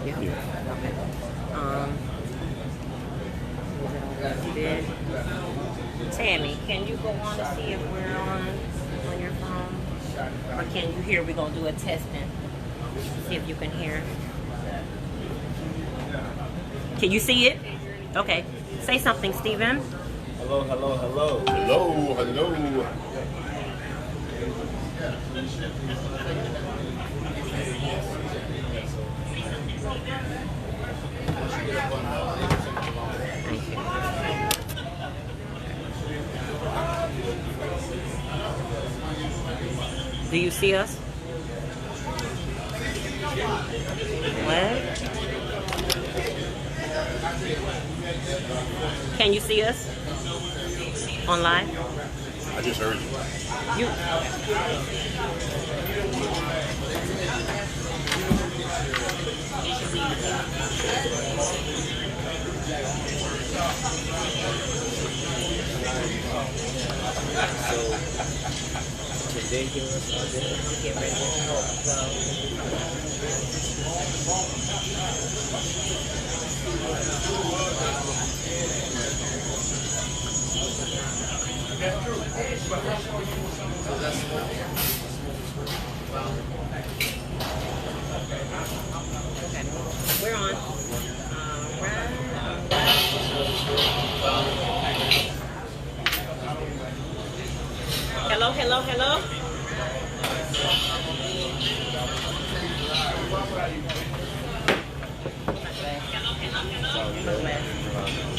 Yeah. Okay. Then, Tammy, can you go on to see if we're on your phone? Or can you hear? We're going to do a testing. See if you can hear. Can you see it? Okay. Say something, Steven. Hello, hello, hello. Hello, hello. Do you see us? What? Can you see us? Online? I just heard you. You. So, can they hear us out there? Get ready to Okay, we're on. Hello, hello, hello.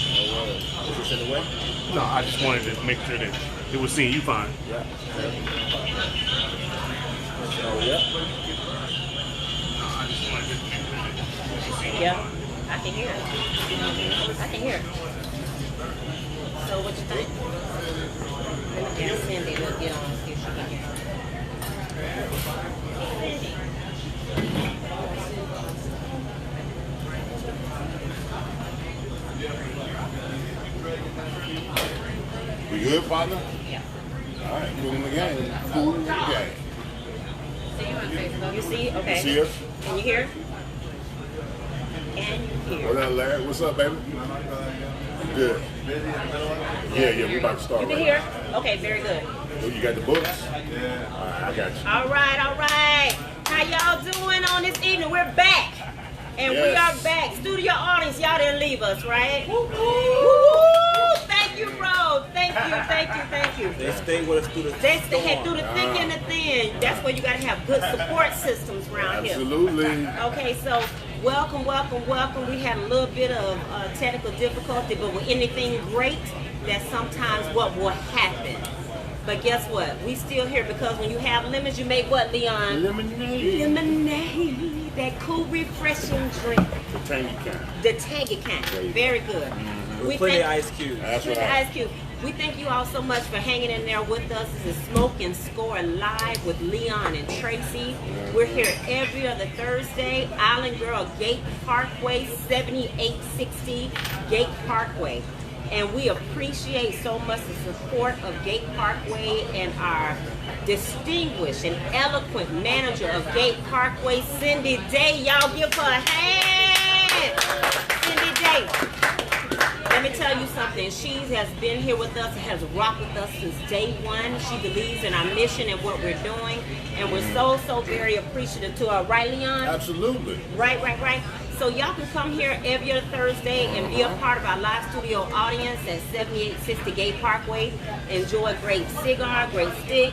Is this in the way? No, I just wanted to make sure that it was seeing you fine. Yeah. Oh, yeah. Yeah, I can hear it. I can hear it. So what you think? Let me get Cindy to get on see if she can hear. We good, partner? Yeah. All right, cool in the game. Cool in the game. See you on Facebook. You see? Okay. You see us? Can you hear? Can you hear? What up, Larry? What's up, baby? Good. Yeah, we about to start. You can right hear? Okay, very good. now. You got the books? Yeah. All right, I got you. All right, all right. How y'all doing on this evening? We're back. And we Yes. are back. Studio audience, y'all didn't leave us, right? Woo! Thank you, bro. Thank you, thank you, thank you. They stay with us through the That's the head through the Ah. thick and the thin. That's where you gotta have good support systems around here. Absolutely. Okay, so welcome, welcome, welcome. We had a little bit of technical difficulty, but with anything great, that's sometimes what will happen. But guess what? We still here because when you have lemons, you make what, Leon? Lemonade. Lemonade. That cool, refreshing drink. The tangy kind. The tangy kind. Very good. with plenty of ice cubes. That's With what the I. Ice Cube. We thank you all so much for hanging in there with us. This is Smoke and Score Live with Leon and Tracy. We're here every other Thursday. Island Girl Gate Parkway, 7860 Gate Parkway. And we appreciate so much the support of Gate Parkway and our distinguished and eloquent manager of Gate Parkway, Cindy Day. Y'all give her a hand. Cindy Day. Let me tell you something. She has been here with us, has rocked with us since day one. She believes in our mission and what we're doing. And we're so very appreciative to her. Right, Leon? Absolutely. Right. So y'all can come here every other Thursday and be a part of our live studio audience at 7860 Gate Parkway. Enjoy a great cigar, great stick.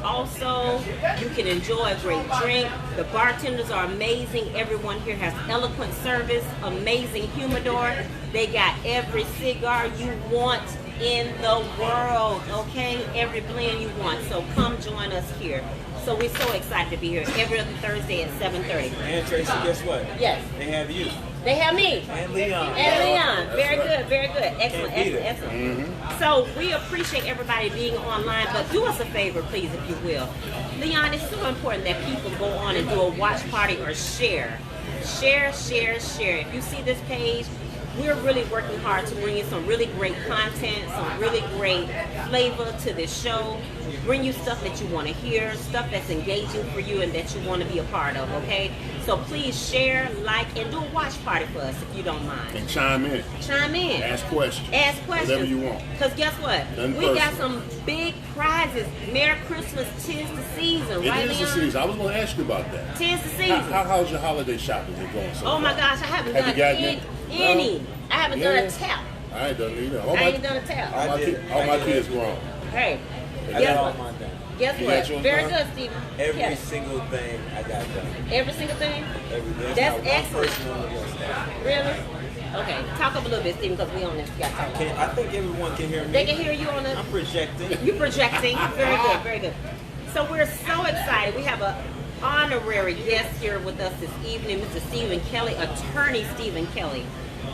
Also, you can enjoy a great drink. The bartenders are amazing. Everyone here has eloquent service, amazing humidor. They got every cigar you want in the world, okay? Every blend you want. So come join us here. So we're so excited to be here every other Thursday at 7:30. And Tracy, guess what? Yes. They have you. They have me. And Leon. And Leon. Very good, very good. Excellent, Can't beat excellent, it. excellent. So we appreciate everybody being online, but do us a favor, please, if you will. Leon, it's so important that people go on and do a watch party or share. Share. If you see this page, we're really working hard to bring you some really great content, some really great flavor to this show. Bring you stuff that you want to hear, stuff that's engaging for you and that you want to be a part of, okay? So please share, like, and do a watch party for us if you don't mind. And chime in. Chime in. Ask questions. Ask questions. Whatever you want. Because guess what? Nothing We got personal. some big prizes. Merry Christmas, 'tis the season, It right, is the Leon? season. I was going to ask you about that. 'Tis the season. How's your holiday shopping been going so Oh my far? gosh, I haven't Have done you gotten any. it? No? I haven't done Yeah. a tap. I ain't done either. I ain't done a tap. I did. All my kids grown. Hey, I guess got all what? mine done. Guess You what? got yours Very done? good, Stephen. Every Yes. single thing I got done. Every single thing? There's That's not one excellent. person on the list that. Really? Okay, talk up a little bit, Stephen, because we on this. We got to talk. I think everyone can hear me. They can hear you on the. I'm projecting. You projecting. Very good, very good. So we're so excited. We have a honorary guest here with us this evening, Mr. Stephen Kelly, attorney Stephen Kelly,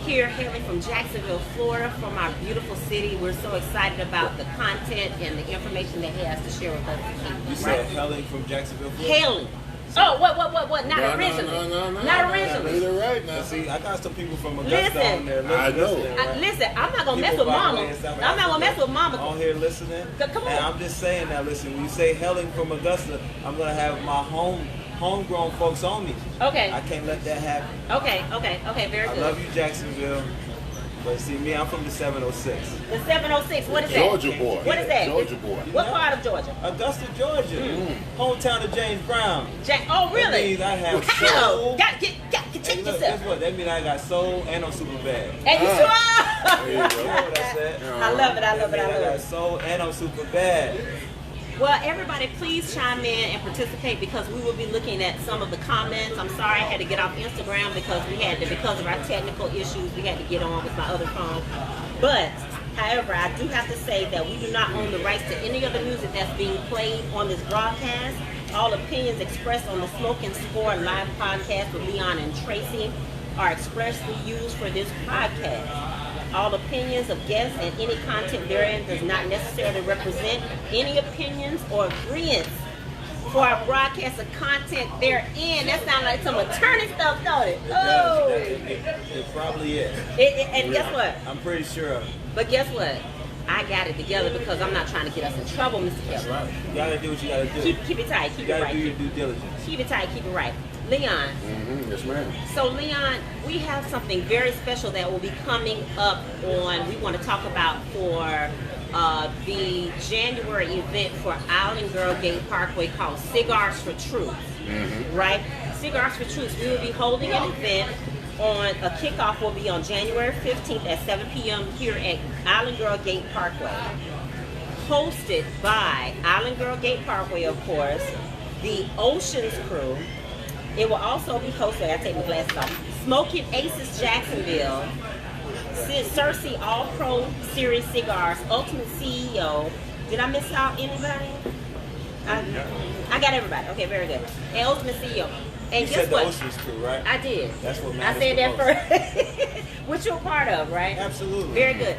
here hailing from Jacksonville, Florida, from our beautiful city. We're so excited about the content and the information that he has to share with us this You evening. said Right? hailing from Jacksonville, Florida? Hailing. Oh, what? Not originally. No. Not originally. You're right now. See, I got some people from Augusta Listen. on there I know. listening, right? Listen, I'm not gonna mess People with by the Mama. way in South I'm not gonna Africa mess with Mama. on here listening. Come on. And I'm just saying now, listen, when you say hailing from Augusta, I'm gonna have my homegrown folks on me. Okay. I can't let that happen. Okay. Very I good. love you, Jacksonville. But see, me, I'm from the 706. The 706. What is that? Georgia boy. What is that? Georgia boy. What part of Georgia? Augusta, Georgia. Hometown of James Brown. Oh, That really? means I have How? soul. Check Hey, look, yourself. guess what? That means I got soul and I'm super bad. And you There you You know go. what I said? I love it. I That love it. means I I love got it. soul and I'm super bad. Well, everybody, please chime in and participate because we will be looking at some of the comments. I'm sorry I had to get off Instagram because of our technical issues, we had to get on with my other phone. But, however, I do have to say that we do not own the rights to any of the music that's being played on this broadcast. All opinions expressed on the Smoke and Score live podcast with Leon and Tracy are expressly used for this podcast. All opinions of guests and any content therein does not necessarily represent any opinions or agreements for our broadcast of content therein. That sounds like some attorney stuff, don't it? Oh! It probably is. And guess what? I'm pretty sure of it. But guess what? I got it together because I'm not trying to get us in trouble, Mr. That's Kelly. right. You gotta do what you gotta do. Keep it tight. Keep You it gotta right. do your due diligence. Keep it tight. Keep it right. Leon. Yes, ma'am. So Leon, we have something very special that will be coming up on, we want to talk about for the January event for Island Girl Gate Parkway called Cigars for Truth, right? Cigars for Truth. We will be holding an event a kickoff will be on January 15th at 7 p.m. here at Island Girl Gate Parkway. Hosted by Island Girl Gate Parkway, of course, the Oceans Crew. It will also be hosted, I take my glasses off, Smoking Aces Jacksonville, Cersei All Pro Series Cigars, Ultimate CEO. Did I miss out anybody? I got everybody. Okay, very good. And Ultimate CEO. And You guess said what? the Oceans Crew, right? I did. That's what I matters said the that most. first. Which you're a part of, right? Absolutely. Very good.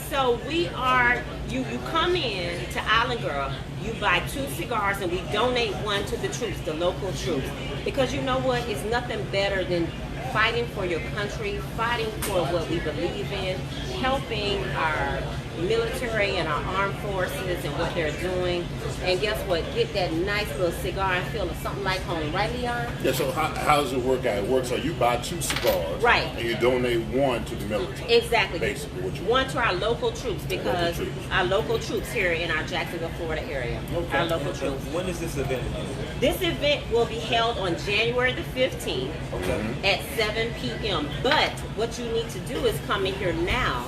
So we are, you come in to Island Girl, you buy 2 cigars and we donate one to the troops, the local troops. Because you know what? It's nothing better than fighting for your country, fighting for what we believe in, helping our military and our armed forces and what they're doing. And guess what? Get that nice little cigar and feel something like home. Right, Leon? Yeah, so how does it work out? It works so you buy 2 cigars. Right. And you donate 1 to the military. Exactly. Basically what you One to our local troops because Local troops. our local troops here in our Jacksonville, Florida area. Okay. Our local troops. When is this event again? This event will be held on January the 15th Okay. at 7 p.m. But what you need to do is come in here now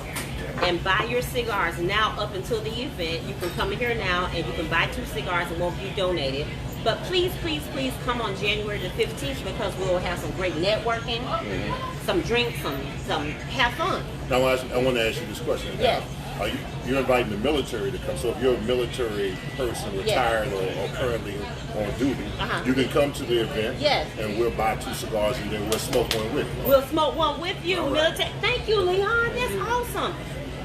and buy your cigars now up until the event. You can come in here now and you can buy 2 cigars and won't be donated. But please, please, please come on January the 15th because we'll have some great networking, some drinks, some have fun. Now, I want to ask you this question. Yes. Now, you're inviting the military to come. So if you're a military person, retired or currently on duty, you can come to the event. Yes. And we'll buy 2 cigars and then we'll smoke one with you. We'll smoke one with you, All right. military. Thank you, Leon. That's awesome.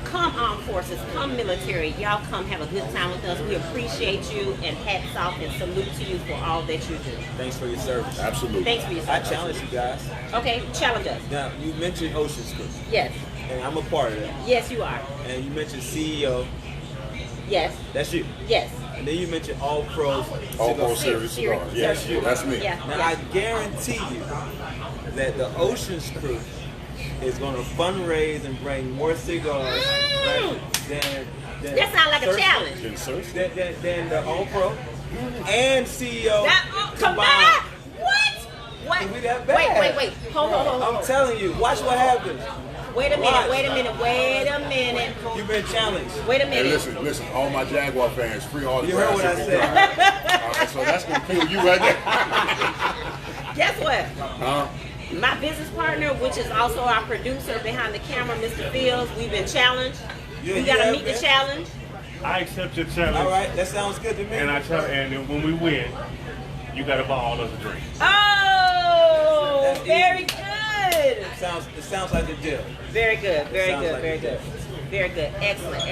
Come armed forces, come military. Y'all come have a good time with us. We appreciate you and hats off and salute to you for all that you do. Thanks for your service. Absolutely. Thanks for your I service. challenge you guys. Okay, challenge us. Now, you mentioned Oceans Crew, Yes. and I'm a part of that. Yes, you are. And you mentioned CEO. Yes. That's you. Yes. And then you mentioned All Pro. All Pro Series cigars. Yes, that's me. Yeah. Now I guarantee you that the Oceans Crew is going to fundraise and bring more cigars right, than That sounds like a Thirsty- challenge. In search. Than the All Pro and CEO Combined. What? We that bad. Wait. Hold I'm on. telling you, watch what happens. Wait a Watch. minute. You've been challenged. Wait a Hey, minute. listen, all my Jaguar fans, free autographs. You heard what I if you said. come. All right, so that's gonna kill you right there. Guess what? Huh? My business partner, which is also our producer behind the camera, Mr. Fields, we've been challenged. Yeah, We you gotta have meet the been. challenge. I accept your challenge. All right, that sounds good to me. And then when we win, you gotta buy all us a drink. Oh, That's very easy. good. It sounds like a deal. Very good. Sounds like Very a good. Very good. Excellent.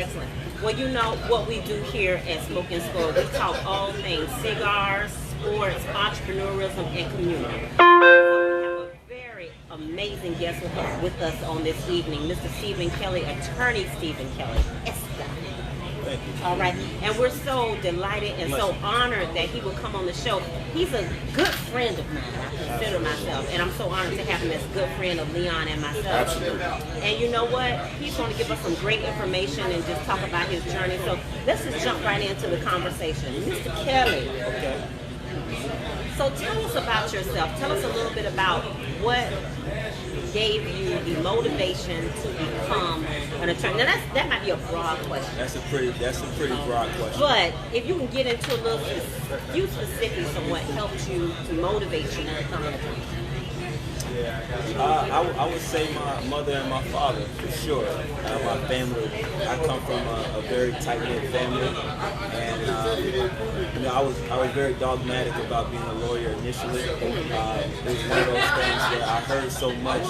Well, you know what we do here at Smoke and Score. We talk all things cigars, sports, entrepreneurialism, and community. We have a very amazing guest with us on this evening, Mr. Stephen Kelly, attorney Stephen Kelly. Thank you. All right, and we're so delighted and so honored that he would come on the show. He's a good friend of mine, I consider myself, and I'm so honored to have him as a good friend of Leon and myself. Absolutely. And you know what? He's going to give us some great information and just talk about his journey. So let's just jump right into the conversation. Mr. Kelly, Okay. so tell us about yourself. Tell us a little bit about what gave you the motivation to become an attorney. Now that might be a broad question. That's a pretty broad question. But if you can get into a few specifics of what helped you to motivate you to become an attorney. I would say my mother and my father, for sure. My family, I come from a very tight-knit family, and I was very dogmatic about being a lawyer initially. It was one of those things where I heard so much.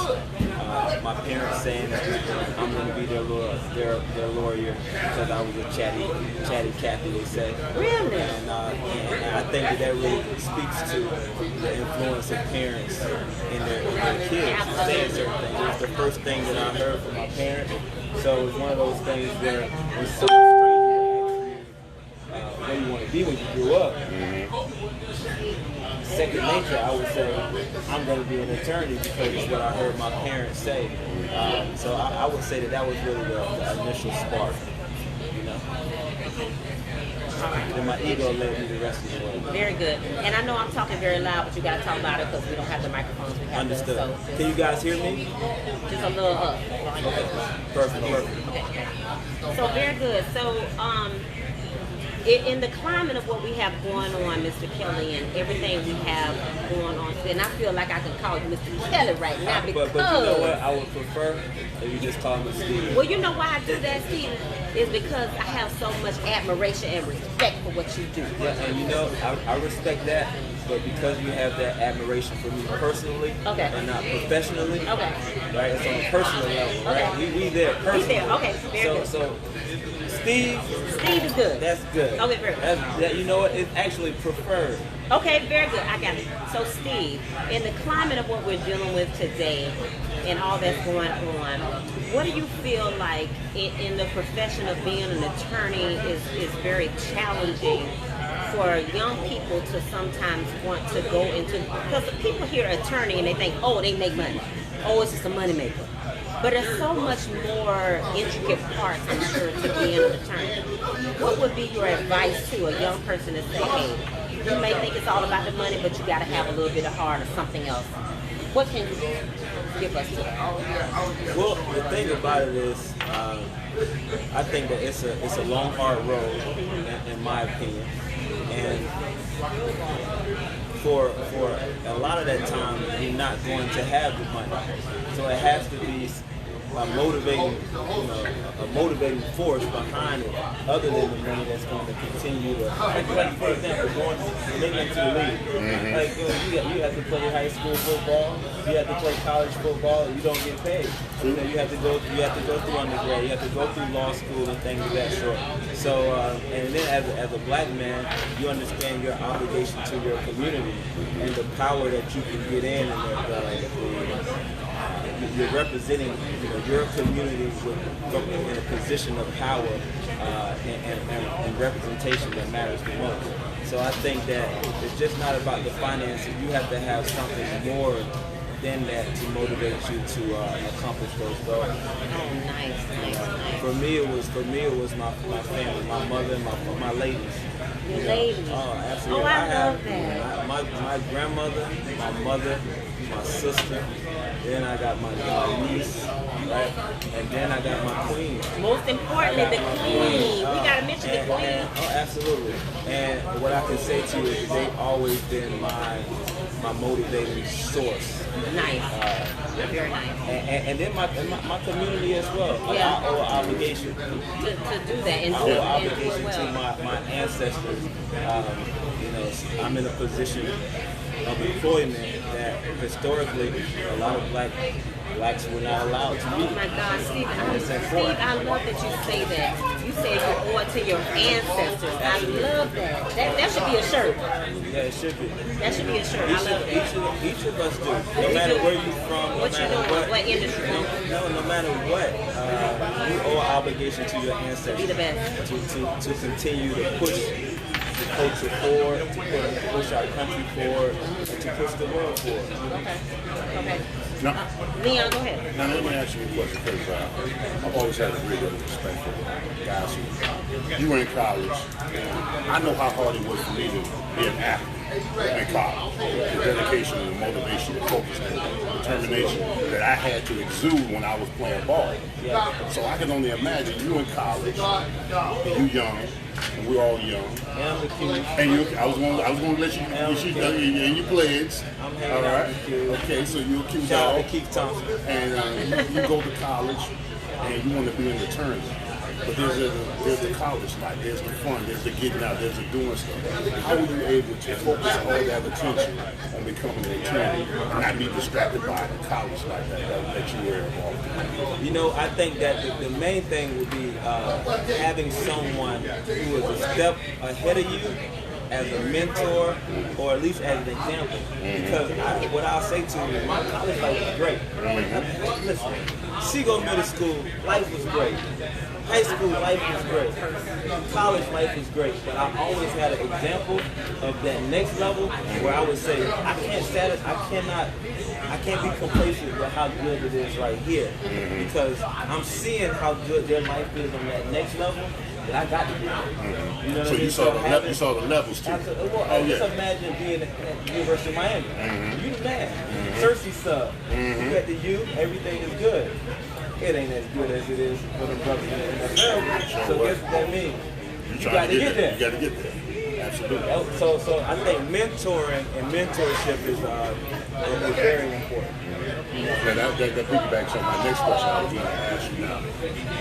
My parents saying that I'm going to be their lawyer because I was a chatty Cathy, they say. Really? And I think that really speaks to the influence of parents in their kids saying certain things. It was the first thing that I heard from my parents. So it was one of those things where when someone what do you want to be when you grow up? Second nature, I would say I'm going to be an attorney because it's what I heard my parents say. So I would say that was really the initial spark, you know. Then my ego led me the rest of the way. Very good. And I know I'm talking very loud, but you got to talk louder because we don't have the microphones. We have Understood. Those, so Can you guys hear me? just a little up. Okay. Perfect. Okay. So very good. So in the climate of what we have going on, Mr. Kelly, and everything we have going on, and I feel like I can call you Mr. Kelly right now because. But you know what? I would prefer if you just call me Steve. Well, you know why I do that, Steve? Is because I have so much admiration and respect for what you do. Yeah, and you know, I respect that, but because you have that admiration for me personally Okay. and not professionally, Okay. right? It's on a personal level, right? Okay. We there personally. there. Okay, very good. So Steve, Steve is good. that's good. Okay, very good. That, you know what? It's actually preferred. Okay, very good. I got it. So, Steve, in the climate of what we're dealing with today and all that's going on, what do you feel like in the profession of being an attorney is very challenging for young people to sometimes want to go into, because people hear attorney and they think, oh, they make money. Oh, it's just a money maker. But there's so much more intricate parts, I'm sure, to being an attorney. What would be your advice to a young person to say, hey, you may think it's all about the money, but you got to have a little bit of heart or something else? What can you give us to that? Well, the thing about it is, I think that it's a long, hard road, in my opinion, and for a lot of that time, you're not going to have the money, so it has to be a motivating force behind it, other than the money that's going to continue to, like for example, making it to the league. Like you have to play high school football, you have to play college football, you don't get paid. You know, you have to go through undergrad, you have to go through law school and things of that sort. So and then as a black man, you understand your obligation to your community and the power that you can get in, and you're representing, your community in a position of power and representation that matters the most. So I think that it's just not about the finances. You have to have something more than that to motivate you to accomplish those goals. Oh, nice. For me, it was my family, my mother, and my ladies. Your ladies. Oh, absolutely. Oh, I love have that. my grandmother, my mother, my sister. Then I got my niece, right? And then I got my queen. Most importantly, the queen. We gotta mention the queen. Oh, absolutely. And what I can say to you is they've always been my motivating source. Nice. Very nice. And then my community as well. Yeah. I owe an obligation To do that and I do owe it obligation well. to my ancestors. I'm in a position of employment that historically a lot of blacks were not allowed to be. Oh my God, Steve, I love that you say that. You say you owe it to your ancestors. I love that. That should be a shirt. Yeah, it should be. That should be a shirt. I love that. Each of us do. No matter where you're from, What you doing? What industry? no matter what, you owe an obligation to your ancestors. Be the best. To continue to push the culture forward, to push our country forward, and to push the world forward. Okay. Now, Leon, go ahead. now let me ask you a question, because I've always had a great deal of respect for guys who, you were in college. I know how hard it was for me to be an athlete in college. The dedication and the motivation, the focus, the determination that I had to exude when I was playing ball. So I can only imagine you in college, you young, and we're all young. And I'm the king. And I was going to let you, and you pledged. I'm All hanging out right. with you. Okay, so you're a cute Shout out dog. to Keith Thompson. And you go to college and you want to be in the tournament. But there's the college life, there's the fun, there's the getting out, there's the doing stuff. How were you able to focus all that attention on becoming an attorney and not be distracted by the college life that you were involved in? I think that the main thing would be having someone who is a step ahead of you as a mentor or at least as an example. Because what I'll say to you, my college life was great. Listen, Seagull Middle School, life was great. High school life was great. College life was great. But I always had an example of that next level where I would say, I can't be complacent with how good it is right here. Because I'm seeing how good their life is on that next level that I got to do. You know what So I mean? you saw the levels too. Just imagine being at the University of Miami. You the man. Cersei sub. You at the U, everything is good. It ain't as good as it is for the brothers in the NFL. So guess what that means? You got to get there. You got to get there. Absolutely. So I think mentoring and mentorship is very important. Now that piggybacks on my next question I was going to ask you now.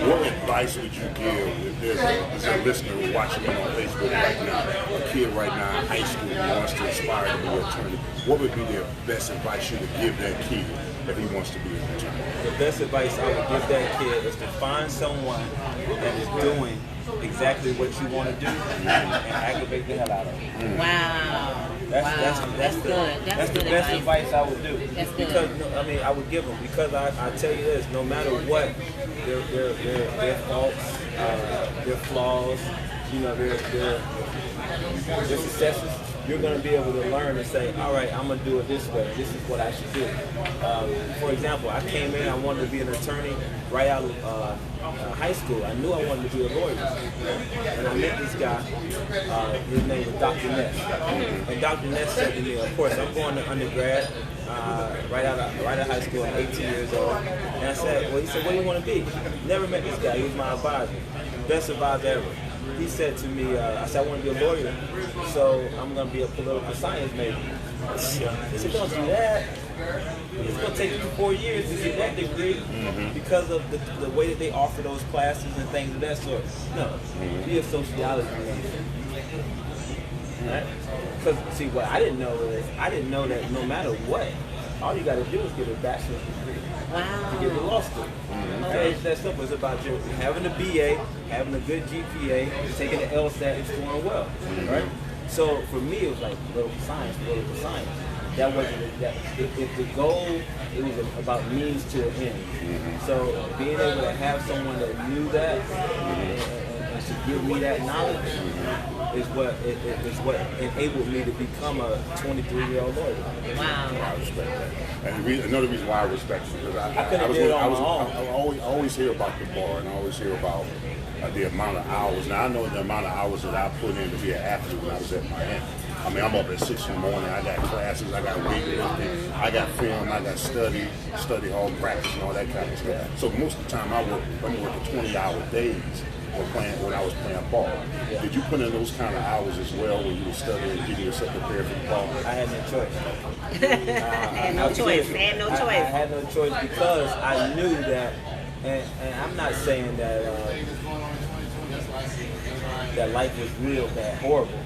What advice would you give if there's a listener watching me on Facebook right now, a kid right now in high school who wants to aspire to be an attorney? What would be the best advice you would give that kid if he wants to be an attorney? The best advice I would give that kid is to find someone that is doing exactly what you want to do and aggravate the hell out of them. Wow. That's good. That's the best advice I would do. That's good. Because I would give them, because I tell you this, no matter what their faults, their flaws, their successes, you're going to be able to learn and say, all right, I'm going to do it this way. This is what I should do. For example, I came in, I wanted to be an attorney right out of high school. I knew I wanted to be a lawyer. And I met this guy. His name was Dr. Ness. And Dr. Ness said to me, of course, I'm going to undergrad right out of high school. I'm 18 years old. And I said, he said, what do you want to be? Never met this guy. He was my advisor. Best advisor ever. He said to me, I said, I want to be a lawyer, so I'm going to be a political science major. He said, don't do that. It's going to take you 4 years to get that degree because of the way that they offer those classes and things of that sort. No, be a sociology major. Right? Because, see, what I didn't know is, I didn't know that no matter what, all you got to do is get a bachelor's degree to get to law school. It's that simple. It's about you having a BA, having a good GPA, taking the LSAT, and scoring well, right? So for me, it was like political science. that wasn't if the goal, it was about means to an end. So being able to have someone that knew that and to give me that knowledge is what enabled me to become a 23-year-old lawyer. Wow. I respect that. And another reason why I respect it, because I always hear about the bar, and I always hear about the amount of hours. Now I know the amount of hours that I put in to be an athlete when I was at Miami. I mean, I'm up at 6 in the morning. I got classes, I got weightlifting, I got film, I got study hall practice, and all that kind of stuff. So most of the time, I'm working 20-hour days when I was playing ball. Did you put in those kind of hours as well when you were studying and getting yourself prepared for the ball? I had no choice. Had no choice. I had no choice because I knew that, and I'm not saying that that life was real, that horrible.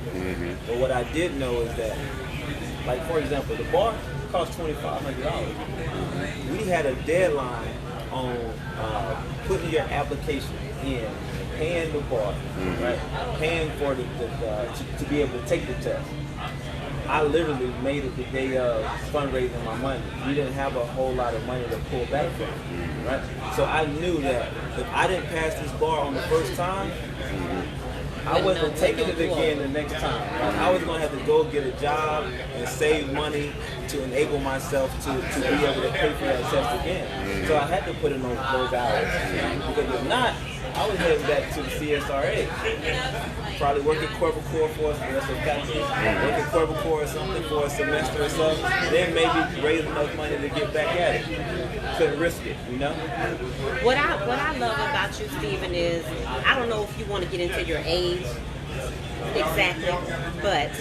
But what I did know is that, like for example, the bar cost $2,500. We had a deadline on putting your application in, paying the bar, right? Paying for to be able to take the test. I literally made it the day of fundraising my money. We didn't have a whole lot of money to pull back from, right? So I knew that if I didn't pass this bar on the first time, I wasn't taking it again the next time. Like, I was going to have to go get a job and save money to enable myself to be able to pay for that test again. So I had to put in those hours. Because if not, I was heading back to the CSRA. Probably working corporate core for us, working corporate core or something for a semester or something. Then maybe raise enough money to get back at it. Couldn't risk it, you know? What I love about you, Stephen, is I don't know if you want to get into your age exactly, but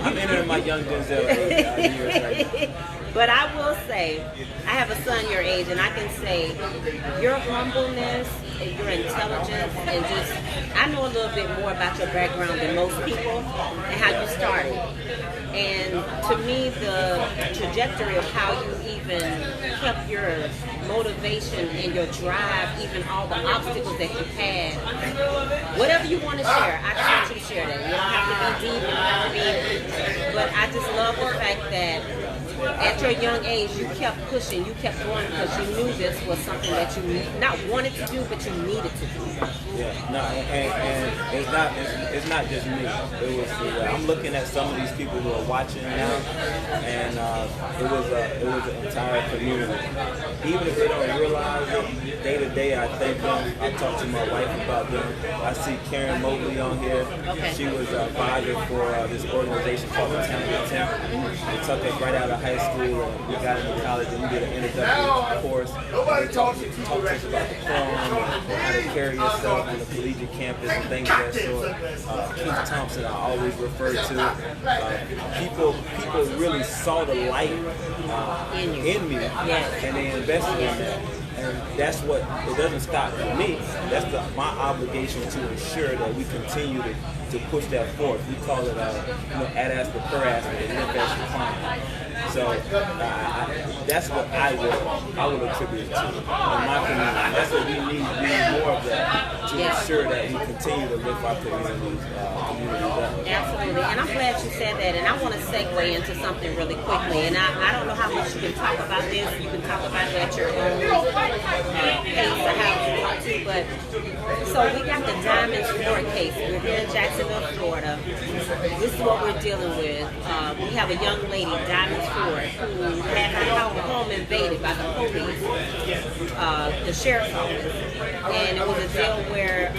I'm entering my young Denzel years right now. But I will say, I have a son your age, and I can say your humbleness, your intelligence, and just, I know a little bit more about your background than most people and how you started. And to me, the trajectory of how you even kept your motivation and your drive, even all the obstacles that you had, whatever you want to share, I just want you to share that. You don't have to be deep, you don't have to be, but I just love the fact that at your young age, you kept pushing, you kept going because you knew this was something that you not wanted to do, but you needed to do. Yeah, no, and it's not just me. It was I'm looking at some of these people who are watching now, and it was an entire community. Even if they don't realize it, day to day, I thank them. I talk to my wife about them. I see Karen Mobley on here. Okay. She was a advisor for this organization called the Temple. They took us right out of high school, and we got into college, and we did an introductory course. They talked to us about the prom, how to carry yourself on the collegiate campus, and things of that sort. Keith Thompson, I always refer to. People really saw the light in me, and they invested in that. And that's what, it doesn't stop for me. That's my obligation to ensure that we continue to push that forth. We call it ad asper per asper, the invest decline. So that's what I will attribute it to in my community. That's what we need more of that to ensure that we continue to lift our communities up. Absolutely, and I'm glad you said that, and I want to segue into something really quickly, and I don't know how much you can talk about this. You can talk about it at your own pace or how you want to, but so we got the Diamonds Ford case. We're here in Jacksonville, Florida. This is what we're dealing with. We have a young lady, Diamonds Ford, who had her home invaded by the police, the sheriff's office, and it was a deal where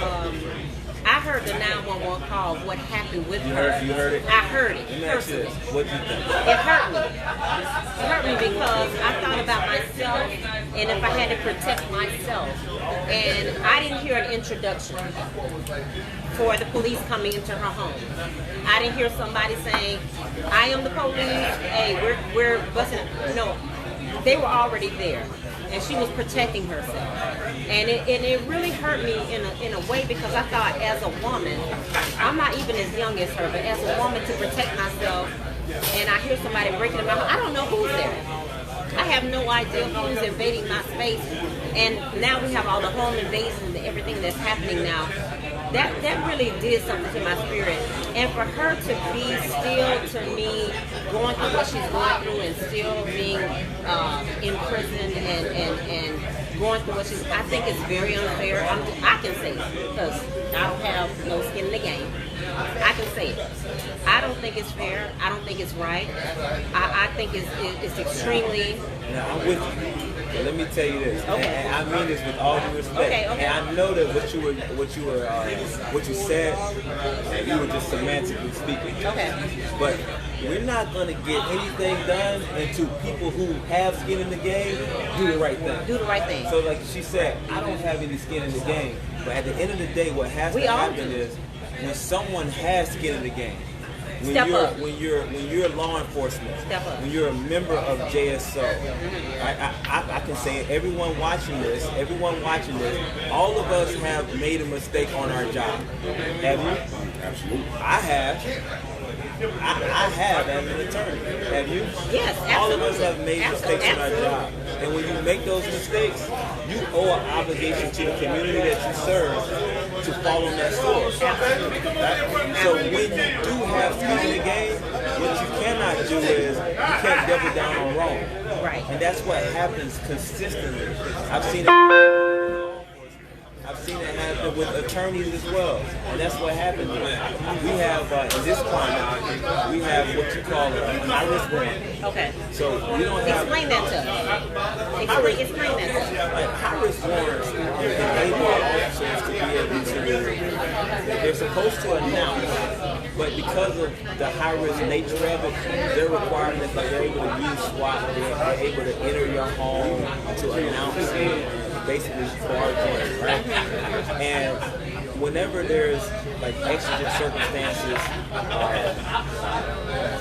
I heard the 911 call of what happened with her. You heard it? I heard it. Let me ask you this. What do you think? It hurt me. It hurt me because I thought about myself and if I had to protect myself. And I didn't hear an introduction for the police coming into her home. I didn't hear somebody saying, I am the police, hey, we're busting. No, they were already there. And she was protecting herself. And it really hurt me in a way because I thought as a woman, I'm not even as young as her, but as a woman to protect myself, and I hear somebody breaking in my home, I don't know who's there. I have no idea who's invading my space. And now we have all the home invasions and everything that's happening now. that really did something to my spirit. And for her to be still, to me, going through what she's going through and still being in prison and going through what she's, I think it's very unfair. I can say it because I don't have no skin in the game. I can say it. I don't think it's fair. I don't think it's right. I think it's extremely. Now, I'm with you. But let me tell you this, Okay. and I mean this with all due respect. Okay. And I know that what you said, you were just semantically speaking. Okay. But we're not gonna get anything done until people who have skin in the game do the right thing. Do the right thing. So, like she said, I don't have any skin in the game. But at the end of the day, what has We to all happen do. is when someone has skin in the game. When Step you're, up. When you're law enforcement, Step up. when you're a member of JSO, I can say it, everyone watching this, all of us have made a mistake on our job. Have you? Absolutely. I have. I have as an attorney. Have you? Yes, All of us absolutely. have made mistakes on our job. And when you make those mistakes, you owe an obligation to the community that you serve to follow that story. Right? So when you do have skin in the game, what you cannot do is you can't double down on wrong. Right. And that's what happens consistently. I've seen it happen with attorneys as well, and that's what happens. We have in this climate, we have what you call a high-risk warrant. Okay. So we don't have Explain that to us. Explain that to us. like high-risk warrants enable officers to be able to. They're supposed to announce, but because of the high-risk nature of it, they're required that they're able to use SWAT. They're able to enter your home to announce it. Basically fraudulent, right? And whenever there's like exigent circumstances,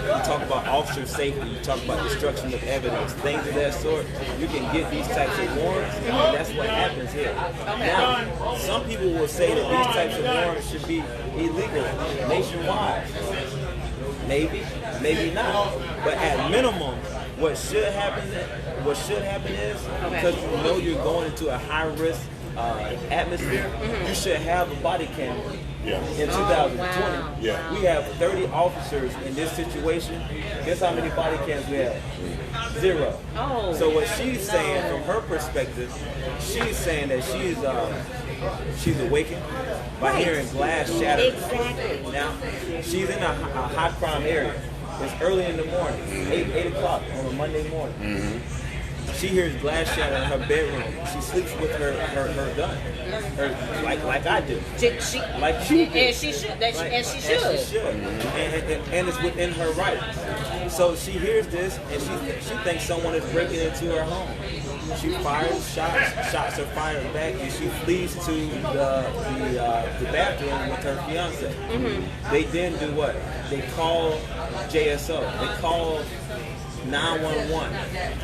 you talk about officer safety, you talk about destruction of evidence, things of that sort, you can get these types of warrants, and that's what happens here. Now, some people will say that these types of warrants should be illegal nationwide. Maybe, maybe not. But at minimum, what should happen is, because you know you're going into a high-risk atmosphere, you should have a body camera. Yeah. In 2020, wow. Yeah. we have 30 officers in this situation. Guess how many body cams we have? 0. Oh, So what she's no. saying from her perspective, she's saying that she's awakened by Right. hearing glass shatter. Exactly. Now, she's in a high crime area. It's early in the morning, 8 o'clock on a Monday morning. She hears glass shatter in her bedroom. She sleeps with her gun, like I do. Like she did. And she should. And she should. And it's within her rights. So she hears this, and she thinks someone is breaking into her home. She fires shots are fired back, and she flees to the bathroom with her fiance. They then do what? They call JSO. They call 911.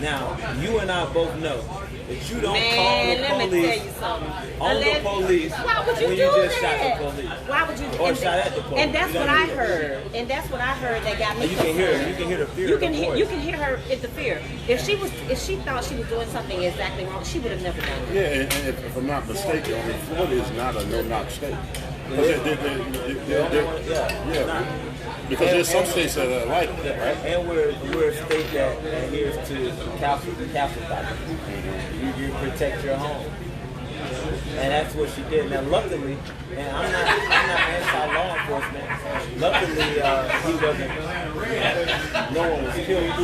Now, you and I both know that you don't call the let me police tell you something. on the police Why would you when do you just that? shot the police. Why would you? Or shot at the police. And that's You what don't I do that. heard. And that's what I heard that got me. And you can hear it. You can hear the fear in her voice. You can hear her in the fear. If she thought she was doing something exactly wrong, she would have never done it. Yeah, and if I'm not mistaken, I mean, Florida is not a no-knock state. Because there's some states that are like that, right? And we're a state that adheres to the castle doctrine. You protect your home. And that's what she did. Now, luckily, and I'm not anti-law enforcement. Luckily, he wasn't. No one was killed. But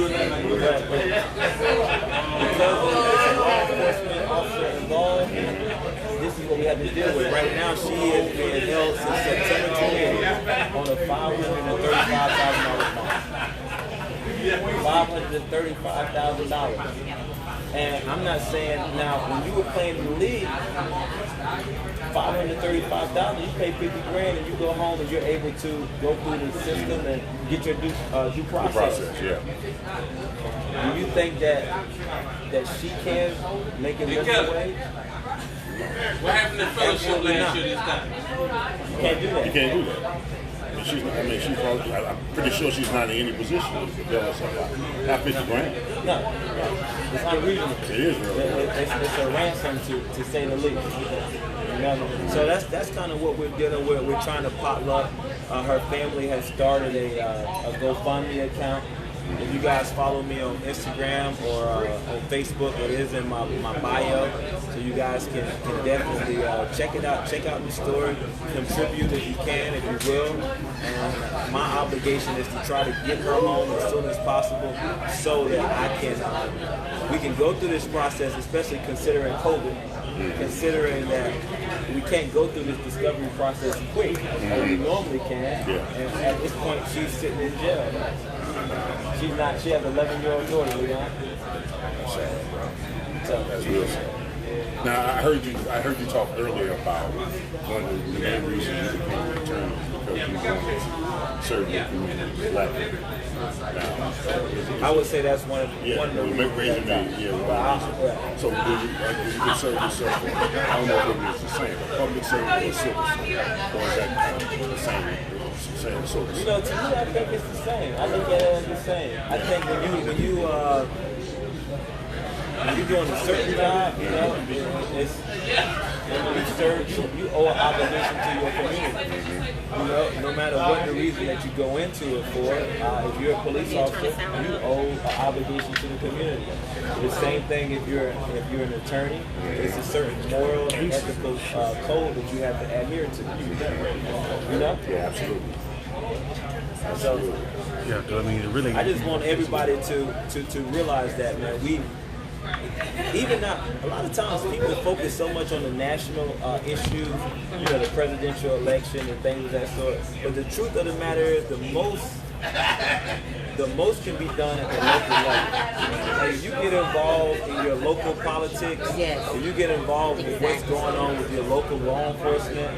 because there's a law enforcement officer involved, this is what we have to deal with. Right now, she is being held since September 28th on a $535,000 bond. $535,000. And I'm not saying now when you were playing in the league, $535,000, you pay $50,000 and you go home and you're able to go through the system and get your due process. Do you think that she can make it look away? What happened to fellowship last year this time? You can't do that. You can't do that. she's probably, I'm pretty sure she's not in any position to bail herself out. Not 50 grand. No, it's unreasonable. It is real. It's a ransom to say the least. You know? So that's kind of what we're dealing with. We're trying to potluck. Her family has started a GoFundMe account. If you guys follow me on Instagram or on Facebook, it is in my bio. So you guys can definitely check it out. Check out the story. Contribute if you can, if you will. And my obligation is to try to get her home as soon as possible so that I can, we can go through this process, especially considering COVID, considering that we can't go through this discovery process quick as we normally can. And at this point, she's sitting in jail. She's not. She has an 11-year-old daughter, Leon. That's real sad. Now I heard you talk earlier about one of the main reasons you became an attorney because you wanted to serve your community, black people. Now, I would say that's one of the raising the So you can serve yourself for, I don't know if it's the same, a public servant or a citizen, or is that the same service? You know, to me, I think it's the same. I look at it as the same. I think when you're doing a certain job, you know, it's when you serve, you owe an obligation to your community. You know, no matter what the reason that you go into it for, if you're a police officer, you owe an obligation to the community. The same thing if you're an attorney. It's a certain moral and ethical code that you have to adhere to. You know? Yeah, absolutely. So, Yeah, 'cause I mean, really. I just want everybody to realize that, man. Even now, a lot of times people focus so much on the national issues, you know, the presidential election and things of that sort. But the truth of the matter is, the most can be done at the local level. Like, if you get involved in your local politics, if you get involved with what's going on with your local law enforcement,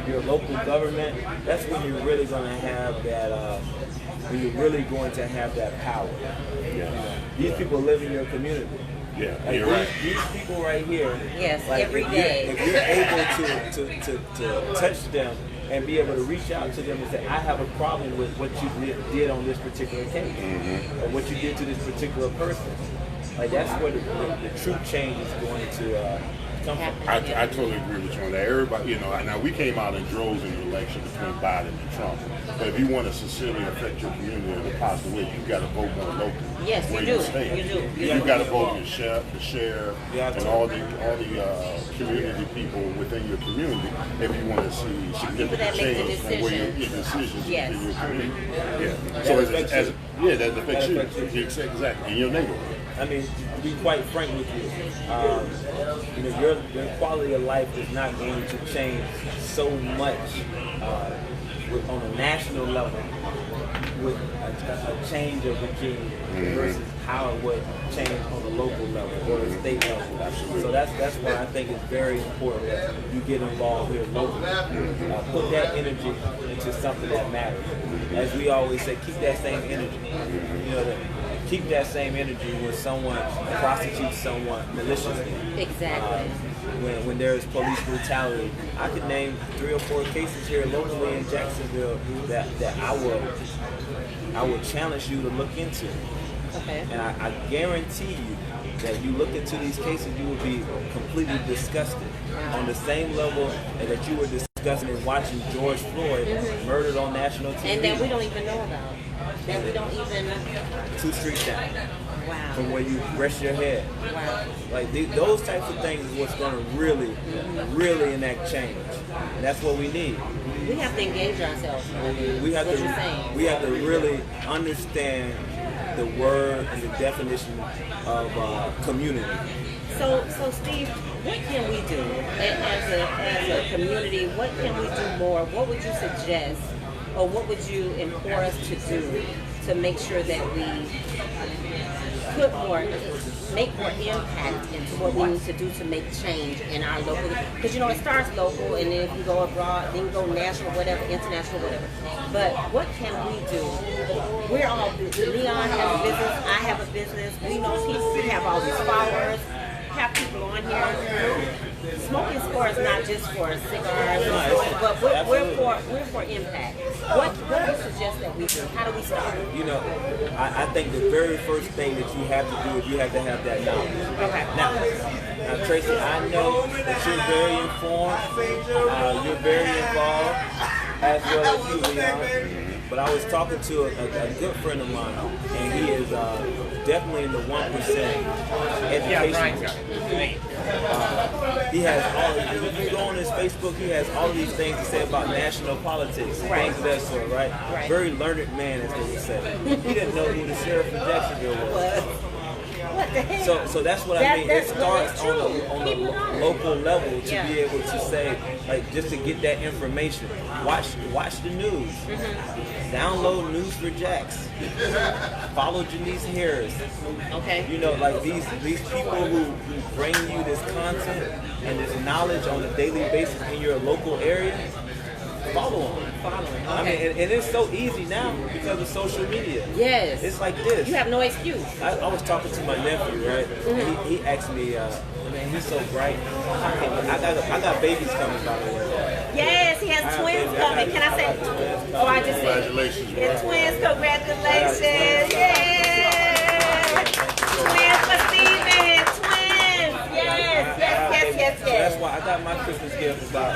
your local government, that's when you're really going to have that. When you're really going to have that power. These people live in your community. Yeah, like you're right. These people right here. Yes, like every day. If you're able to touch them and be able to reach out to them and say, I have a problem with what you did on this particular case, or what you did to this particular person. Like, that's where the true change is going to come from. I totally agree with you on that. Everybody, you know, now we came out in droves in the election between Biden and Trump. But if you want to sincerely affect your community in a positive way, you got to vote more locally. Yes, you do. You do. You got to vote the sheriff, and all the community people within your community if you want to see significant change in where your decisions within your community. Yeah. So that affects you. Exactly. In your neighborhood. I mean, to be quite frank with you, you know, your quality of life is not going to change so much on a national level with a change of regime versus how it would change on the local level or the state level. So that's why I think it's very important that you get involved here locally. Put that energy into something that matters. As we always say, keep that same energy. You know, keep that same energy when someone prostitutes someone maliciously. Exactly. When there is police brutality, I could name 3 or 4 cases here locally in Jacksonville that I would challenge you to look into. Okay. And I guarantee you that you look into these cases, you will be completely disgusted on the same level that you were disgusted in watching George Floyd murdered on national TV. And that we don't even know about. That we don't even. 2 streets down. Wow. From where you rest your head. Wow. Like those types of things is what's going to really enact change. And that's what we need. We have to engage ourselves. We have what to. You're saying. We have to really understand the word and the definition of community. So Steve, what can we do as a community? What can we do more? What would you suggest, or what would you implore us to do to make sure that we make more impact into what we need to do to make change in our local? Because, you know, it starts local, and then if you go abroad, then you go national, whatever, international, whatever. But what can we do? We're all, Leon has a business, I have a business, we know people, we have all these followers, have people on here. Smoking Score is not just for cigars, but we're for impact. What do you suggest that we do? How do we start? You know, I think the very first thing that you have to do is you have to have that knowledge. Okay. Now, Tracy, I know that you're very informed, you're very involved, as well as you, Leon. But I was talking to a good friend of mine, and he is definitely in the 1% education. He has all. If you go on his Facebook, he has all these things to say about national politics, things of that sort, right? Very learned man, as they would say. He didn't know who the sheriff of Jacksonville was. What the heck? So that's what I mean. It starts on the local level to be able to say, like, just to get that information. Watch the news. Download News for Jacks. Follow Janice Harris. Okay. You know, like these people who bring you this content and this knowledge on a daily basis in your local area. Follow them. Okay. I mean, and it's so easy now because of social media. Yes. It's like this. You have no excuse. I was talking to my nephew, right? He asked me, man, he's so bright. I got babies coming, by the way. Yes, he has twins coming. Can I say? Oh, I just said. Congratulations, His bro. twins, congratulations. Yeah. Twins for Steven. Twins. Yes. So that's why I got my Christmas gift about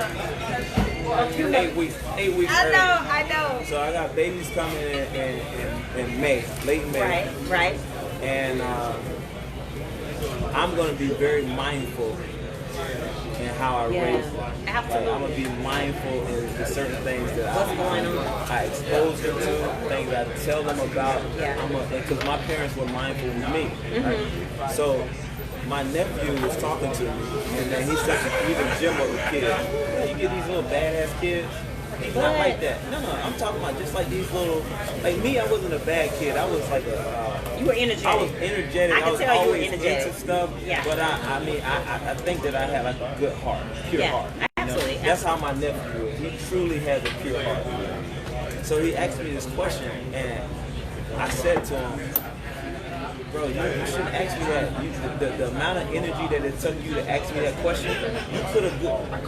8 weeks I early. know. So I got babies coming in May, late May. Right. And I'm going to be very mindful in how I raise them. Absolutely. I'm going to be mindful in certain things that What's going on? I expose them to, things I tell them about. Yeah. Because my parents were mindful of me. Right? So my nephew was talking to me, and then he said he's a gym of a kid. You get these little badass kids. He's not like that. No, I'm talking about just like these little, like me, I wasn't a bad kid. I was like You were energetic. I was energetic. I was can tell you were always energetic. into stuff. Yeah. But I mean, I think that I had like a good heart, pure heart. You know? Absolutely. That's how my nephew is. He truly has a pure heart. So he asked me this question, and I said to him, bro, you shouldn't ask me that. The amount of energy that it took you to ask me that question, you could have.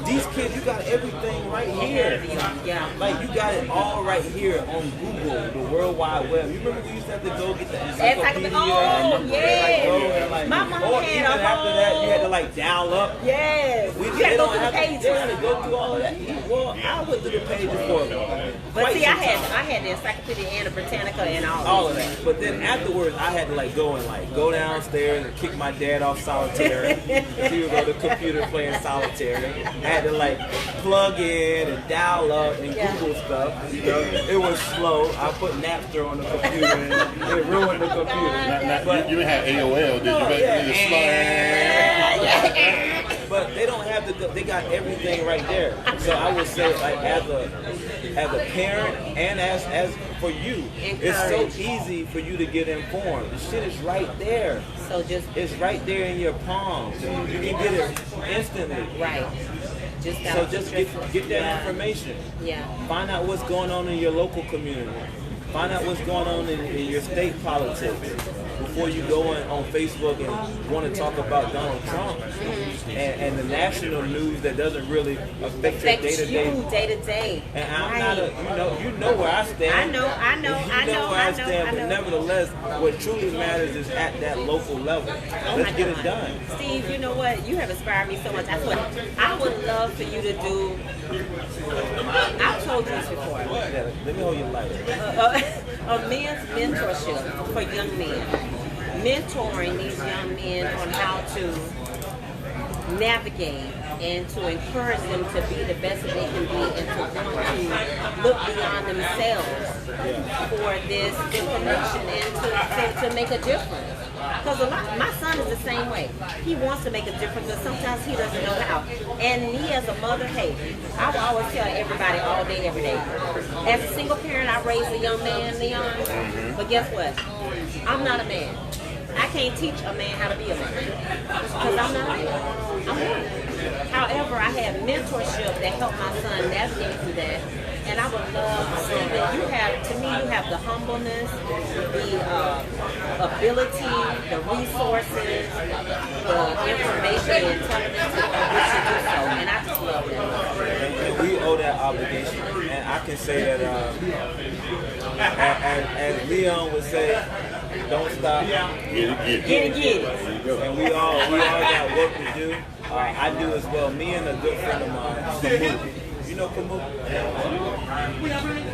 These kids, you got everything right here. Yeah. Like you got it all right here on Google, the World Wide Web. You remember we used to have to go get the encyclopedia? Oh, yes. My mom or had even a after that, you had to whole- like dial up. Yes. We You had to they go don't through the have to- pages. They had to go through all of that. Well, I went through the pages for But quite see, some I time. had the Encyclopedia and the Britannica and All of that. But then afterwards, I had to like go and like go downstairs and kick my dad off solitaire. He would go to the computer playing solitaire. I had to like plug in and dial up and Google stuff. You know, it was slow. I put Napster on the computer and it ruined the computer. But You had AOL, did you? but they don't have they got everything right there. So I would say, like as a parent and as for you, it's so easy for you to get informed. The shit is right there. So just It's right there in your palm. You can get it instantly. right. Just So just get that information. Yeah. Find out what's going on in your local community. Find out what's going on in your state politics before you go on Facebook and want to talk about Donald Trump and the national news that doesn't really affect your Affects day-to-day. you day to day. And I'm not you know where I stand. I know. You know where I stand, but nevertheless, what truly matters is at that local level. Let's get it done. Steve, you know what? You have inspired me so much. That's what I would love for you to do. I've told you this before. Yeah, let me hold your light. A men's mentorship for young men. Mentoring these young men on how to navigate and to encourage them to be the best that they can be and to want to look beyond themselves for this information and to make a difference. Because my son is the same way. He wants to make a difference, but sometimes he doesn't know how. And me as a mother, hey, I will always tell everybody all day, every day. As a single parent, I raised a young man, Leon. But guess what? I'm not a man. I can't teach a man how to be a man. Because I'm not a man. I'm not. However, I had mentorship that helped my son navigate through that. And I would love to see that you have the humbleness, the ability, the resources, the information, the intelligence of which to do obligation, and I can say that as Leon would say, don't stop, Get it. and we all got work to do. I do as well. Me and a good friend of mine, Kamu. You know Kamu?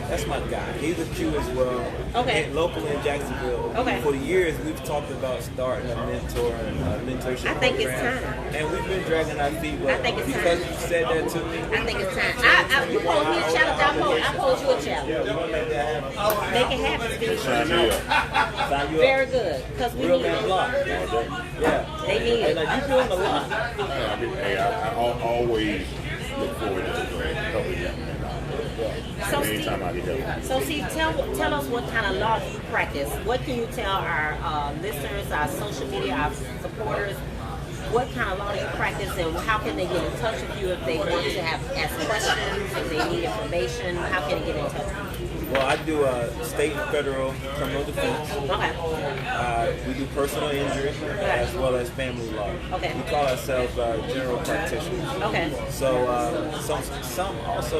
That's my guy. He's a Q as well. Okay. Local in Jacksonville. Okay. For years, we've talked about starting a mentorship I think it's program. time. And we've been dragging our feet, but I think it's because time. you said that to me, I think it's time. You pose me a challenge, I pose you a challenge. yeah, we're gonna make that happen. Make it happen, Steve. Sign me up. Sign you Very up. good, because we Real need man it. block. Yeah. They need Hey, it. now you doing a lot. I always look forward to helping young men out. So, Steve, Anytime I get help. so Steve, tell us what kind of law you practice. What can you tell our listeners, our social media, our supporters? What kind of law do you practice, and how can they get in touch with you if they want to ask questions, if they need information? How can they get in touch? Well, I do state and federal criminal defense. Okay. We do personal injury as well as family law. Okay. We call ourselves general practitioners. Okay. So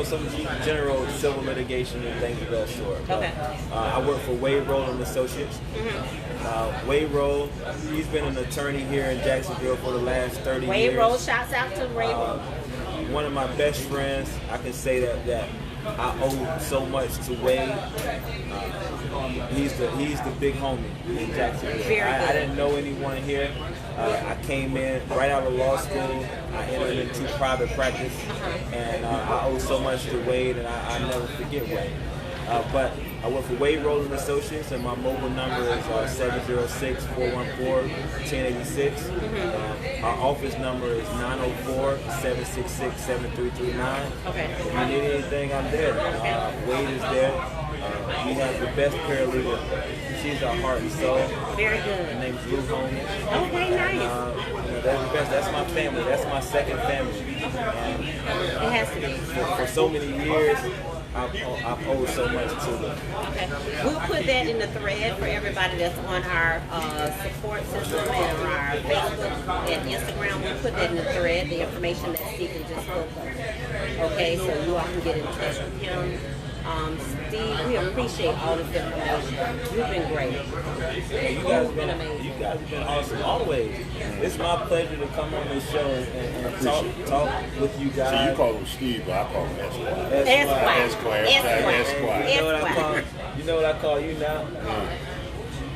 some general civil litigation and things of that sort. Okay. I work for Wade Roll and Associates. Wade Roll, he's been an attorney here in Jacksonville for the last 30 years. Wade Roll, shouts out to Wade Roll. One of my best friends, I can say that I owe so much to Wade. He's the big homie in Jacksonville. Very I good. didn't know anyone here. I came in right out of law school. I entered into private practice, and I owe so much to Wade, and I never forget Wade. But I work for Wade Roll and Associates, and my mobile number is 706-414-1086. Our office number is 904-766-7339. Okay. If you need anything, I'm there. Wade is there. We have the best paralegal. She's our heart and soul. Very Her good. name's Lou Holmes. Okay, nice. That's the best. That's my family. That's my second family. And It has to be. for so many years, I've owed so much to them. Okay. We'll put that in the thread for everybody that's on our support system and our Facebook and Instagram. We'll put that in the thread, the information that Stephen just spoke of. Okay, so you all can get in touch with him. Steve, we appreciate all this information. You've been great. You You've guys been amazing. You guys have been awesome always. It's my pleasure to come on this show and talk with you guys. So you call him Steve, but I call him Esquire. Esquire. Esquire. You know what I call? You know what I call you now?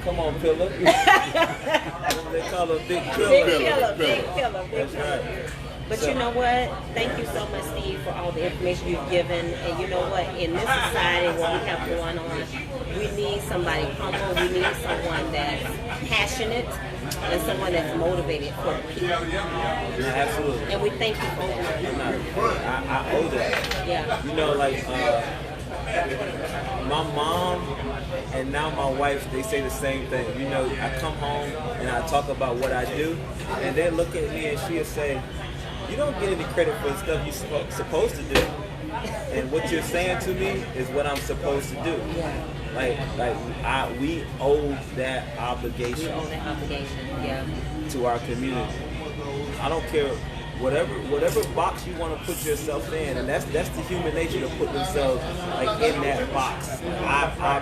Come on, Pillar. They call him Big Pillar. Big killer, big killer, big That's killer. right. But you know what? Thank you so much, Steve, for all the information you've given. And you know what? In this society, what we have going on, we need somebody humble. We need someone that's passionate and someone that's motivated for the people. Yeah, absolutely. And we thank you for that. I owe that. Yeah. You know, like my mom and now my wife, they say the same thing. You know, I come home and I talk about what I do, and they look at me and she'll say, "You don't get any credit for the stuff you're supposed to do." And what you're saying to me is what I'm supposed to do. We owe that We obligation own that obligation. Yeah. to our community. I don't care whatever box you want to put yourself in, and that's the human nature to put themselves like in that box. I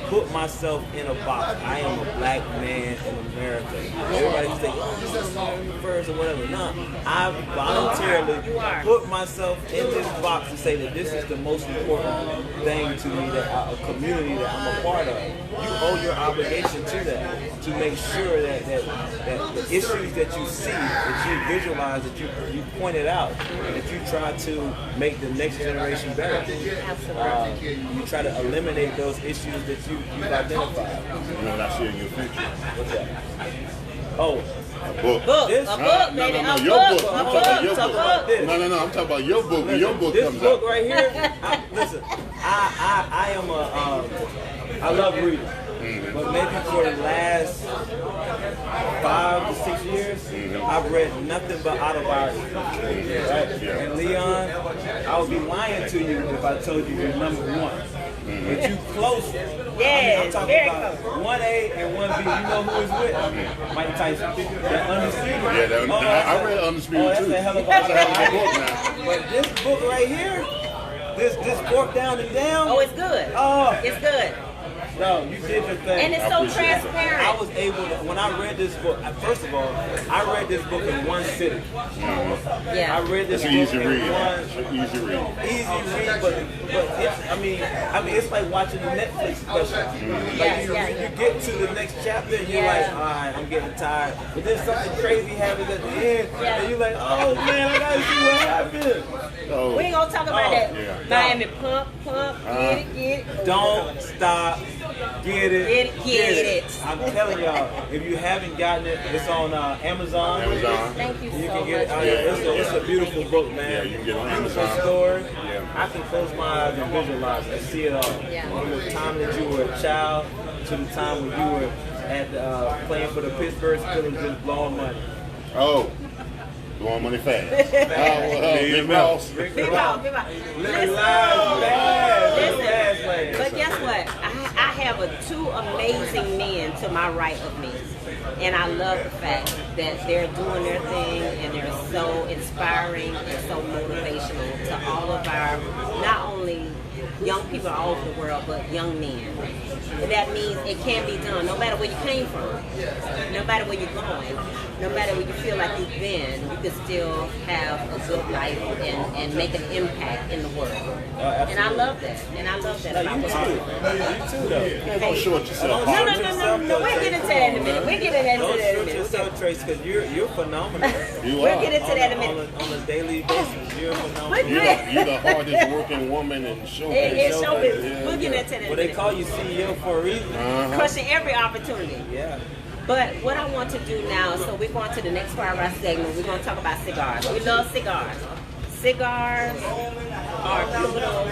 put myself in a box. I am a black man in America. Everybody can say, "Oh, this is America first" or whatever. No, I voluntarily put myself in this box to say that this is the most important thing to me, that a community that I'm a part of. You owe your obligation to that, to make sure that the issues that you see, that you visualize, that you pointed out, that you try to make the next generation better. You try to eliminate those issues that you've identified. You know what I see in your future? What's that? Oh, A book. this? A book, baby. No, A your book. book. A I'm talking about book. your A book. book. No, I'm talking about your book. When your book This comes book out. right here. Listen, I am I love reading, but maybe for the last 5 to 6 years, I've read nothing but autobiography. Right? Yeah. And Leon, I would be lying to you if I told you you're number one. But you close. Yes, I'm talking very about close. 1A and 1B. You know who is with? Mike Tyson. That Undisputed. Yeah, I read Undisputed that's too. a hell of a That's a hell of a book now. But this book right here, this fourth down and down. Oh, it's good. Oh. It's good. No, you did your thing. And it's so transparent. I was able to, when I read this book, first of all, I read this book in one sitting. Yeah. I read this It's book an easy in read. one. It's an easy read. Easy read, but it's, I mean, it's like watching the Netflix special. Like you get to the next chapter and you're like, all right, I'm getting tired. But then something crazy happens at the end, and you're like, oh man, I gotta see what happened. So, We ain't gonna talk about that. yeah. Miami pump, get it. Don't stop. Get it. Get it. I'm telling y'all, if you haven't gotten it, it's on Amazon. Amazon. Thank you You so can get it. much. It's a beautiful book, man. Yeah, you can get it on Beautiful Amazon. story. Yeah. I can close my eyes and visualize it and see it all. Yeah. From the time that you were a child to the time when you were at playing for the Pittsburgh Steelers, just blowing money. Oh, blowing money fast. Big Ross. Big out, big out. Living lives fast. Listen. Fast lane. But guess what? I have two amazing men to my right of me. And I love the fact that they're doing their thing and they're so inspiring and so motivational to all of our, not only young people all over the world, but young men. And that means it can be done no matter where you came from, no matter where you're going, no matter where you feel like you've been, you can still have a good life and make an impact in the world. And I love that. And I love that about what I do. You too, though. Yeah, don't short yourself. No. We'll get into that in a minute. We'll get into Don't that in a shoot minute. yourself, Trace, because you're phenomenal. You We'll are. get into that in a minute. On a daily basis, you're phenomenal. You're the hardest working woman in show It's business. showbiz. Yeah, We'll get yeah. into that in a Well, they minute. call you CEO for a reason. Crushing every opportunity. Yeah. But what I want to do now, so we're going to the next part of our segment. We're going to talk about cigars. We love cigars. Cigars are pivotal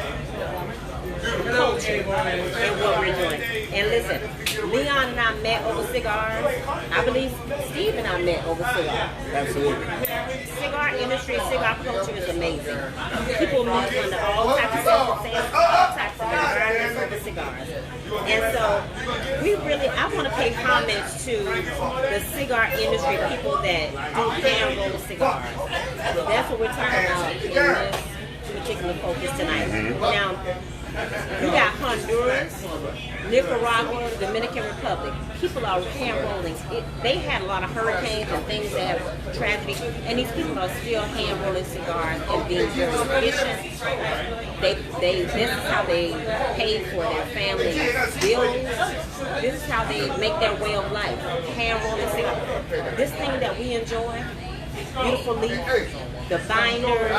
culture in what we're doing. And listen, Leon and I met over cigars. I believe Steve and I met over cigars. Absolutely. Cigar industry, cigar culture is amazing. People meet under all types of circumstances, all types of environments over cigars. And so I want to pay homage to the cigar industry, people that do hand roll cigars. That's what we're talking about in this particular focus tonight. Now, you got Honduras, Nicaragua, Dominican Republic. People are hand rolling. They had a lot of hurricanes and things that have tragedy, and these people are still hand rolling cigars and being very efficient. This is how they pay for their family bills. This is how they make their way of life. Hand rolling cigars. This thing that we enjoy, beautiful leaf, the binder, the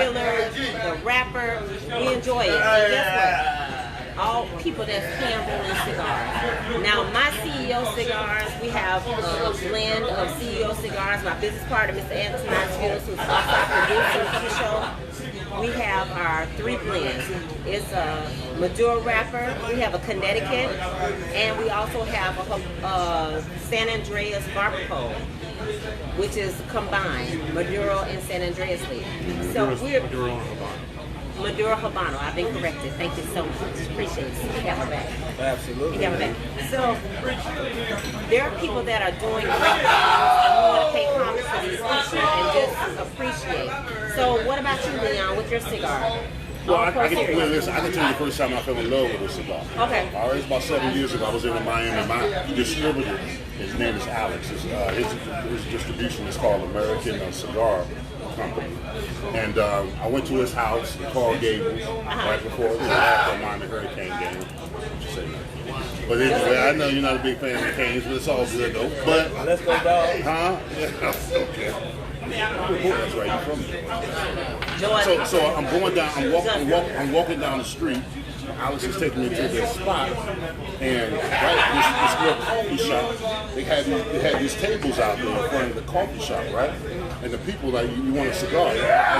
filler, the wrapper, we enjoy it. And guess what? All people that's hand rolling cigars. Now, my CEO cigars, we have a blend of CEO cigars. My business partner, Mr. Anthony Knoxville, who's also our producer for the show. We have our 3 blends. It's a Maduro wrapper, we have a Connecticut, and we also have a San Andreas Barbacoa, which is combined, Maduro and San Andreas leaf. So we're Maduro Habano. I've been corrected. Thank you so much. Appreciate it. You got my back. Absolutely. You got my back. So there are people that are doing great things, and we want to pay homage to these people and just appreciate. So what about you, Leon, with your cigar? Well, I can tell you the first time I fell in love with a cigar. Okay. All right, it's about 7 years ago. I was in Miami. My distributor, his name is Alex. His distribution is called American Cigar Company. And I went to his house in Coral Gables right before after the Miami Hurricane game. But anyway, I know you're not a big fan of the Canes, but it's all good though. But Let's go, dog. huh? Yeah, okay. That's right, you're from there. Jordan. So I'm going down. I'm walking down the street. Alex is taking me to this spot, and right this little coffee shop. They had these tables out there in front of the coffee shop, right? And the people like, you want a cigar? I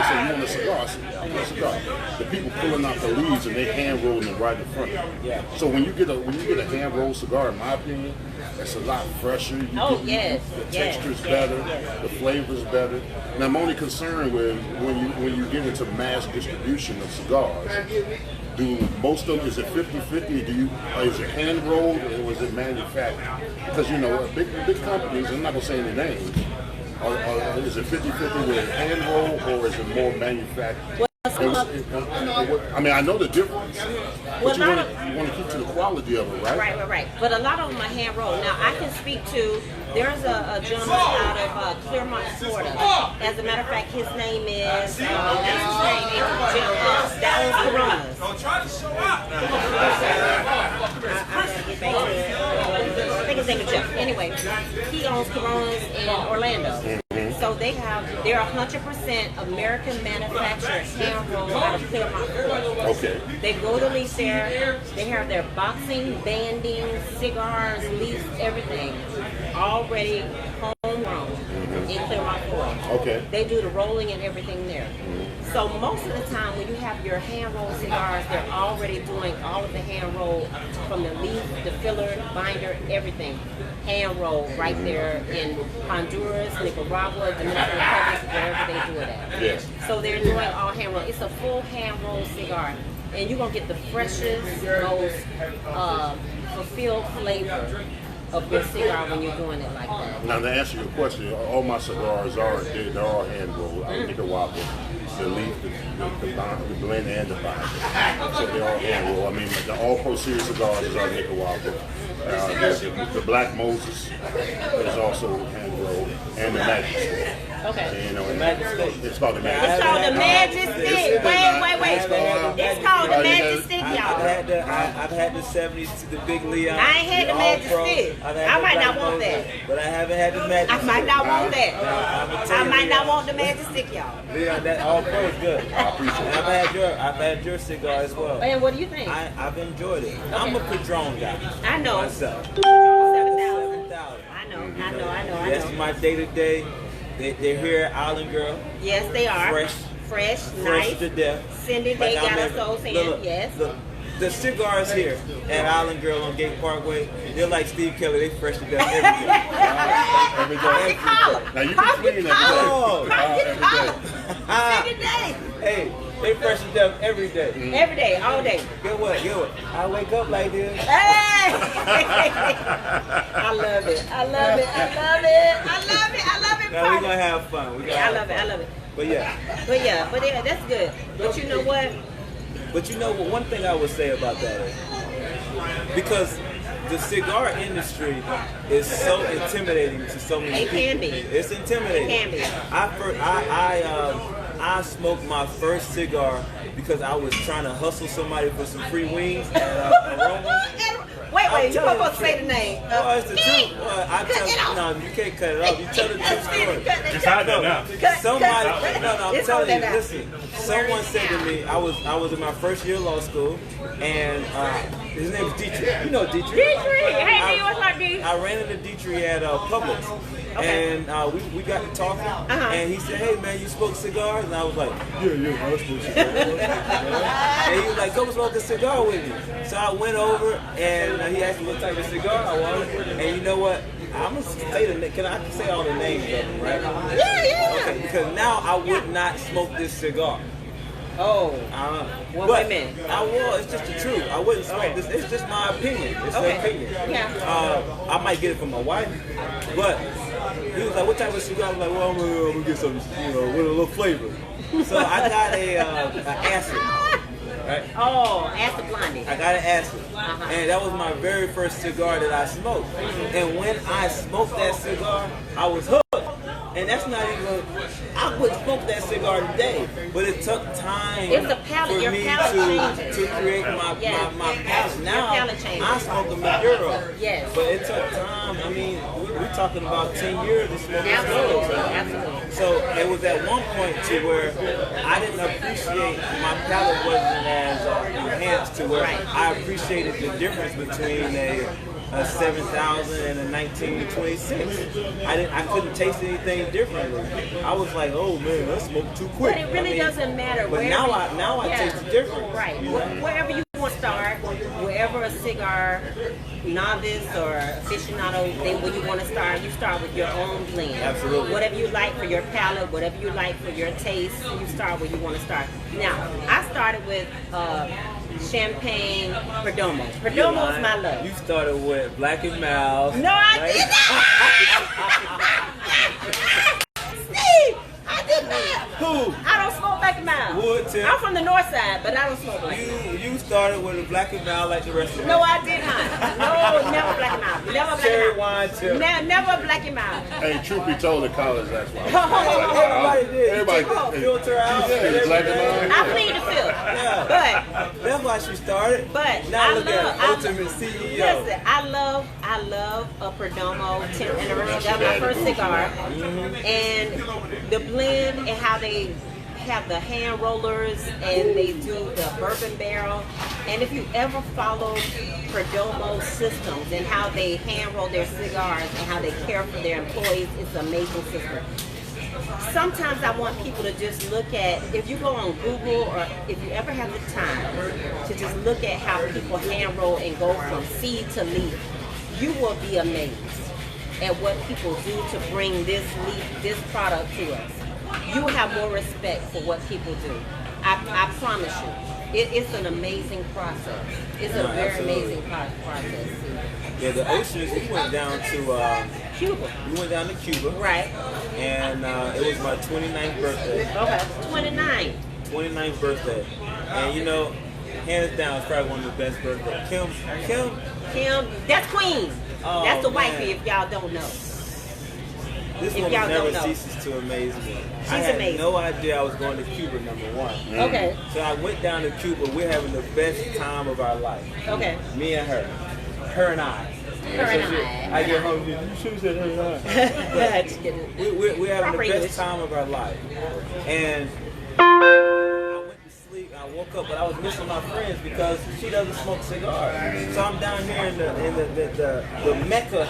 said, you want a cigar? I said, I want a cigar. The people pulling out the leaves and they hand rolling them right in front. Yeah. So when you get a hand rolled cigar, in my opinion, it's a lot fresher. The texture's better, the flavor's better. And I'm only concerned with when you get into mass distribution of cigars. Do most of them, is it 50-50? Is it hand rolled or is it manufactured? Because big companies, I'm not gonna say any names. Is it 50-50 with hand roll or is it more manufactured? I mean, I know the difference, but you want to keep to the quality of it, right? Right. But a lot of them are hand rolled. Now, I can speak to, there's a gentleman out of Clearmont, Florida. As a matter of fact, his name is, that owns Coronas. Don't try to show up. I think his name is Jeff. Anyway, he owns Coronas in Orlando. So they're 100% American manufactured hand rolled out of Clearmont, Florida. Okay. They go to leaf there. They have their boxing, banding, cigars, leaves, everything already homegrown in Clearmont, Florida. Okay. They do the rolling and everything there. So most of the time when you have your hand rolled cigars, they're already doing all of the hand roll from the leaf, the filler, binder, everything. Hand rolled right there in Honduras, Nicaragua, Dominican Republic, wherever they do it at. Yes. So they're doing all hand rolled. It's a full hand rolled cigar. And you're going to get the freshest, most fulfilled flavor of your cigar when you're doing it like that. Now, to answer your question, all my cigars they're all hand rolled. I think a Nicaragua. The leaf, the blend, and the binder. So they're all hand rolled. I mean, the All Pro Series cigars is our Nicaragua. The Black Moses is also hand rolled, and the Magic. Okay. You know, Magic it's called the Magic. It's called the Magic Stick. Wait. It's called the Magic Stick, y'all. I've had the 70s, the Big Leon. I ain't had the Magic Stick. I might not want that. But I haven't had the Magic Stick. I might not want that. I might not want the Magic Stick, y'all. Leon, that All Pro is good. I appreciate it. I've had your cigar as well. And what do you think? I've enjoyed it. I'm a Padron guy. I know. Myself. 7,000. 7,000. I know. That's my day-to-day. They're here at Island Girl. Yes, they are. Fresh, nice. To death. Cindy, they got us so saying, yes. Look, the cigars here at Island Girl on Gate Parkway, they're like Steve Kelly. They fresh to death every day. Every day. Now you can clean Every day. Hey, they fresh to death every day. Every day, all day. Get what? I wake up like this. Hey! I love it. Now we're gonna have fun. I love it. But yeah, that's good. But you know what? One thing I would say about that is, because the cigar industry is so intimidating to so many people. It can be. It's intimidating. It can be. I smoked my first cigar because I was trying to hustle somebody for some free wings at Aromas. Wait, you're supposed to say the name. Oh, it's the truth. No, you can't cut it off. You tell the true story. Just hide that now. I'm telling you, listen. Someone said to me, I was in my first year of law school, and his name is Dietrich. You know Dietrich. Hey, what's up, D? I ran into Dietrich at Publix, and we got to talking, and he said, "Hey man, you smoke cigars?" And I was like, "Yeah, I smoke cigars." And he was like, "Come smoke a cigar with me." So I went over, and he asked me what type of cigar I wanted, and you know what? I'm gonna say the name. Can I say all the names of them, right? Yeah. Okay, because now I would not smoke this cigar. Oh. But I will. It's just the truth. I wouldn't smoke this. It's just my opinion. It's an opinion. Yeah. I might get it from my wife, but he was like, "What type of cigar?" I was like, "Well, I'm gonna get some, with a little flavor." So I got a acid. Right? Oh, acid blondie. I got an acid, and that was my very first cigar that I smoked. And when I smoked that cigar, I was hooked. And that's not even, I would smoke that cigar today, but it took time It's a palate. for Your me palate changes. to create my palate. Now, Your palate changes. I smoke a Maduro, Yes. but it took time. I mean, we're talking about 10 years to smoke this Absolutely. cigar. Absolutely. So it was at one point to where I didn't appreciate, my palate wasn't as enhanced to where I appreciated the difference between a 7,000 and a 1926. I couldn't taste anything differently. I was like, oh man, I smoked too quick. But it really doesn't matter. But now I taste the difference. Right. Wherever you want to start, wherever a cigar novice or aficionado, where you want to start, you start with your own blend. Absolutely. Whatever you like for your palate, whatever you like for your taste, you start where you want to start. Now, I started with Champagne Perdomo. Perdomo is my love. You started with Black and Mild. No, I did not. Steve, I did not. Who? I don't don't smoke Black and Mild. Wood tip. I'm from the north side, but I don't smoke Black and Mild. You started with a Black and Mild like the rest of us. No, I did not. No, never Black and Mild. Never Black Cherry and wine Mild. tip. Never Black and Mild. Hey, truth be told, the college, that's why. Everybody did. Everybody You take the did. filter out. Yeah, and Black and everything. Mild. I plead the fifth. Yeah. But That's why she started. But now I look love, at Ultimate CEO. Listen, I love a Perdomo 10th anniversary. That was my first cigar, and the blend and how they have the hand rollers and they do the bourbon barrel. And if you ever follow Perdomo systems and how they hand roll their cigars and how they care for their employees, it's an amazing system. Sometimes I want people to just look at, if you go on Google or if you ever have the time to just look at how people hand roll and go from seed to leaf, you will be amazed at what people do to bring this product to us. You will have more respect for what people do. I promise you. It's an amazing process. It's a very amazing process. Yeah, the Oceans, we went down to Cuba. We went down to Cuba. Right. And it was my 29th birthday. Okay. 29. 29th birthday. And you know, hands down, it's probably one of the best birthdays. Kim, that's Queen. Oh, that's the man. wifey if y'all don't know. This If woman y'all never don't know. ceases to amaze me. She's I had amazing. no idea I was going to Cuba, number one. Okay. So I went down to Cuba. We're having the best time of our life. Okay. Me and her. Her and I. Her and I get home, you should have said her and I. Just kidding. We're having Proper the best English. time of our life. And I went to sleep, I woke up, but I was missing my friends because she doesn't smoke cigars. So I'm down here in the mecca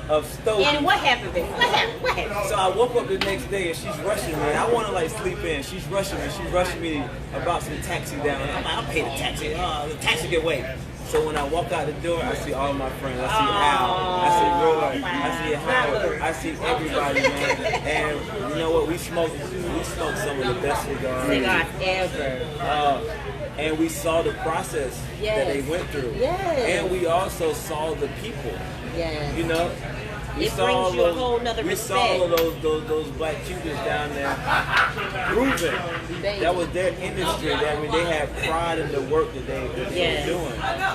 of stoves. And what happened, baby? What happened? What happened? So I woke up the next day and she's rushing me. I want to like sleep in. She's rushing me. She's rushing me about some taxi down. I'm like, I'll pay the taxi. The taxi get wait. So when I walk out the door, I see all my friends. I see Al. I see Roy. I see Howard. I see everybody, man. And you know what? We smoked some of the best Cigars ever. and we saw the process that they went through. Yes. And we also saw the people. Yes. You know, we It saw brings all you a those, whole nother we saw respect. all those black Cubans down there proving that was their industry. I mean, they have pride in the work that they Yes. were doing,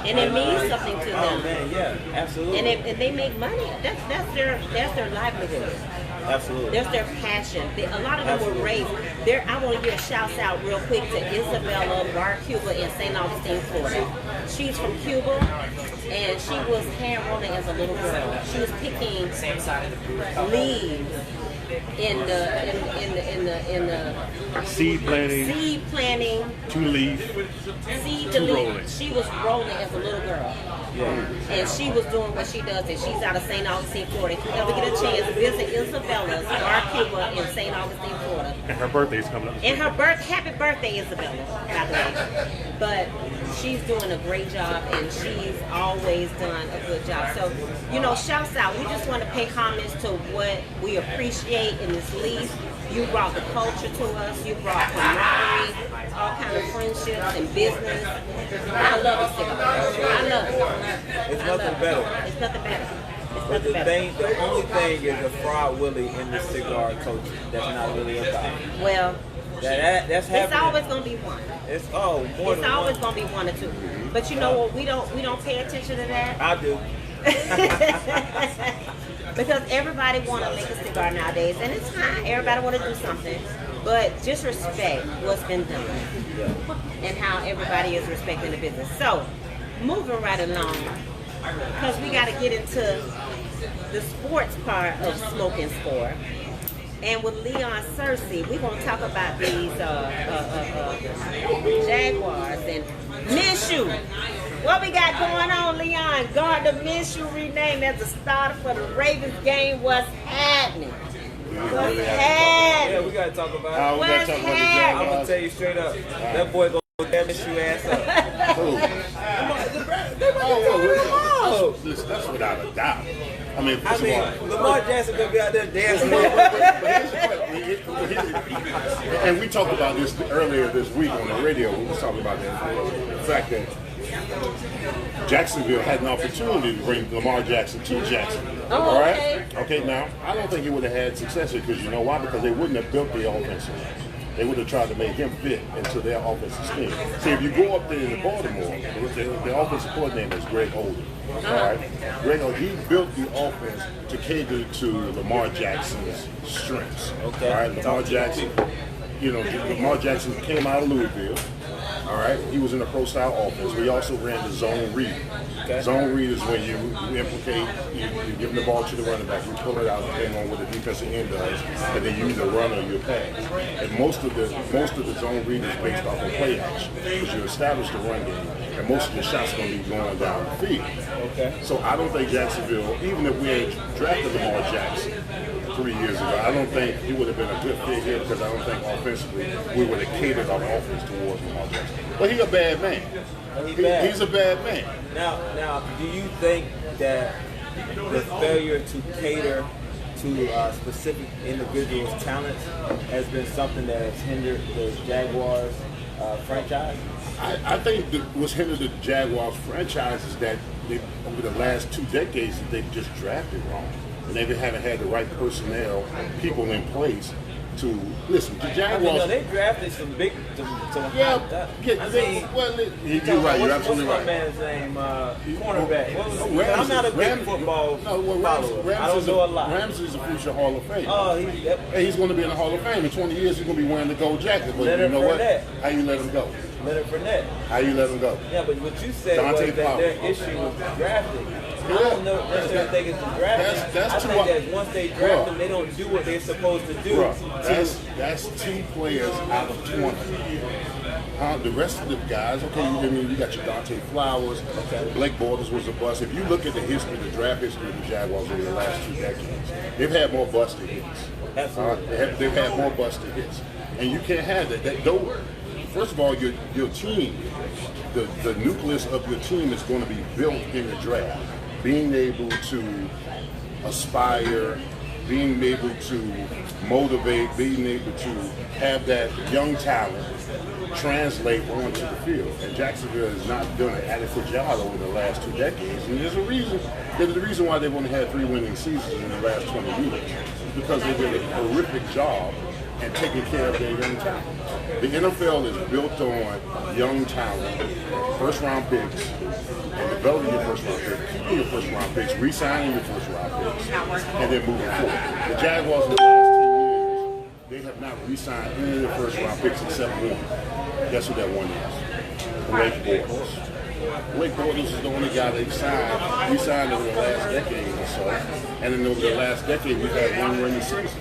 And it means something to Oh them. man, yeah, absolutely, And if they make money, that's their livelihood. absolutely. That's their passion. A lot of them were Absolutely. raised. I want to give a shout out real quick to Isabella Bar Cuba in St. Augustine, Florida. She's from Cuba, and she was hand rolling as a little girl. She was picking leaves in the Seed planting, seed planting, to leaf. seed To to rolling. leaf. She was rolling as a little girl. Yeah. And she was doing what she does, and she's out of St. Augustine, Florida. If you ever get a chance, visit Isabella's Bar Cuba in St. Augustine, Florida. And her birthday's coming up. And her happy birthday, Isabella, by the way. But she's doing a great job, and she's always done a good job. So, you know, shouts out. We just want to pay homage to what we appreciate in this leaf. You brought the culture to us. You brought camaraderie, all kind of friendships and business. I love this cigar. I love it. It's I nothing love it. better. It's nothing better. It's But nothing better. the only thing is the Fried Willie in the cigar culture. That's not really about. Well, That's it's happening. always gonna be one. It's more It's than always one. gonna be one or two. But you know what? We don't pay attention to that. I do. Because everybody want to make a cigar nowadays, and it's fine. Everybody want to do something, but just respect what's been done and how everybody is respecting the business. So, moving right along, because we got to get into the sports part of Smoke and Score. And with Leon Searcy, we're going to talk about these Jaguars and Minshew. What we got going on, Leon? Gardner Minshew renamed as the starter for the Ravens game. What's happening? What's Yeah, happening? we gotta talk about it. We gotta What's talk about the happening? I'm gonna Jaguars. tell you straight up. That boy gonna damn this you ass up. Ooh. Oh, Listen, that's without a doubt. I mean, I first mean, of all, Lamar Jackson gonna be out there dancing. and we talked about this earlier this week on the radio. We was talking about the fact that Jacksonville had an opportunity to bring Lamar Jackson to Jacksonville. Oh, all right? okay. Okay, now, I don't think he would have had success here because you know why? Because they wouldn't have built the offensive line. they would have tried to make him fit into their offensive scheme. See, if you go up there in Baltimore, the offensive coordinator is Greg Olden. All right, Greg Olden, he built the offense to cater to Lamar Jackson's strengths. Okay. All right, Lamar Jackson. Lamar Jackson came out of Louisville. All right, he was in a pro-style offense. We also ran the zone read. Okay. Zone read is when you implicate, you give the ball to the running back, you pull it out depending on what the defensive end does, and then you either run or you pass. And most of the zone read is based off of play action because you establish the run game, and most of your shots are going to be going down the field. Okay. So I don't think Jacksonville, even if we had drafted Lamar Jackson 3 years ago, I don't think he would have been a good fit here because I don't think offensively we would have catered our offense towards Lamar Jackson. But he's a bad man. He's a bad man. Now, do you think that the failure to cater to specific individuals' talents has been something that has hindered the Jaguars franchise? I think what's hindered the Jaguars franchise is that over the last 2 decades that they've just drafted wrong. And they haven't had the right personnel, people in place to listen. The Jaguars. They drafted some big. You're right. You're absolutely what's right. My man's name? Cornerback. I'm not a big football follower. I don't know a lot. Ramsey's a future Hall of Fame. Oh, he's going to be in the Hall of Fame. In 20 years, he's going to be wearing the gold jacket. But you know what? How you let him go? Leonard Fournette. How you let him go? Yeah, but what you said Dante was that Fowler. their issue was drafting. I don't necessarily think it's the drafting. I think that once they draft them, they don't do what they're supposed to do. That's 2 players out of 20. The rest of the guys, you got your Dante Flowers. Okay. Blake Bortles was a bust. If you look at the draft history of the Jaguars over the last 2 decades, they've had more busted hits. Absolutely. They've had more busted hits. And you can't have that. First of all, your team, the nucleus of your team is going to be built in the draft. Being able to aspire, being able to motivate, being able to have that young talent translate onto the field. And Jacksonville has not done an adequate job over the last 2 decades. And there's a reason why they've only had 3 winning seasons in the last 20 years. It's because they did a horrific job at taking care of their young talent. The NFL is built on young talent, first-round picks, and developing your first-round picks, keeping your first-round picks, re-signing your first-round picks, and then moving forward. The Jaguars in the last 10 years, they have not re-signed any of their first-round picks except one. Guess who that one is? Blake Bortles. Blake Bortles is the only guy they signed. We signed over the last decade or so, and then over the last decade we've had 1 winning season.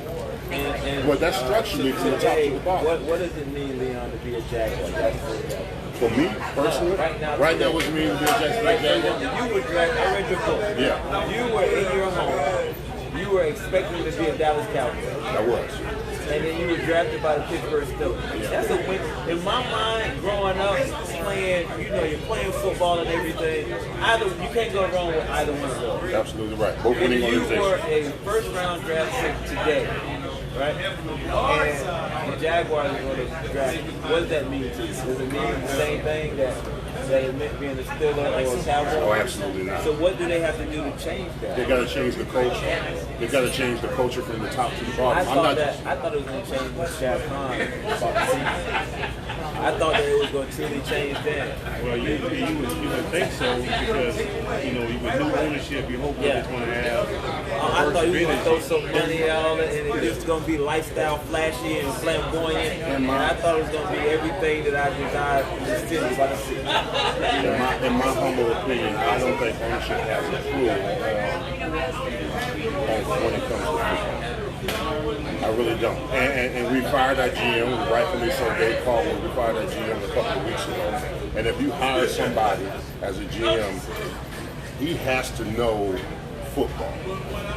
But that's structurally from the top to the bottom. What does it mean, Leon, to be a Jaguar? For me, personally, right now what does it mean to be a Jaguar? You were drafted, I read your book. Yeah. You were in your home. You were expecting to be a Dallas Cowboy. I was. And then you were drafted by the Pittsburgh Steelers. Yeah. That's a win. In my mind, growing up, playing, you're playing football and everything. You can't go wrong with either one of those. Absolutely right. Both winning organizations. You were a first-round draft pick today, right? And the Jaguars are going to draft you. What does that mean to you? Does it mean the same thing that it meant being a Steeler or a Cowboy? Oh, absolutely not. So what do they have to do to change that? They got to change the culture. They got to change the culture from the top to the bottom. I thought it was going to change with Shaq Khan about the season. I thought that it was going to truly change then. Well, you would think so because, with new ownership, you hope that it's going to have. I thought you were going to throw some money out and it was going to be lifestyle, flashy, and flamboyant. And I thought it was going to be everything that I desired in the city by the city. In my humble opinion, I don't think ownership has a clue when it comes to football. I really don't. And we fired our GM, rightfully so. Dave Caldwell, we fired our GM a couple of weeks ago. And if you hire somebody as a GM, he has to know football.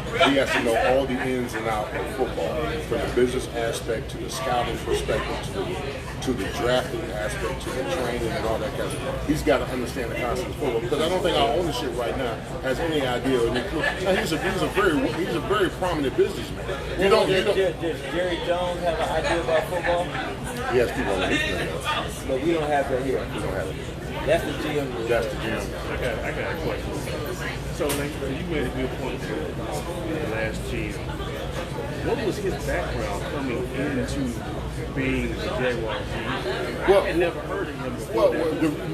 He has to know all the ins and outs of football, from the business aspect to the scouting perspective to the drafting aspect to the training and all that kind of stuff. He's got to understand the concept of football because I don't think our ownership right now has any idea. He's a very prominent businessman. Does Jerry Jones have an idea about football? He has people on his But we don't have that here. We don't have it. That's the GM. That's the GM. I got a question. So, you made a good point to the last GM. What was his background coming into being the Jaguars. Well, I never heard of him before.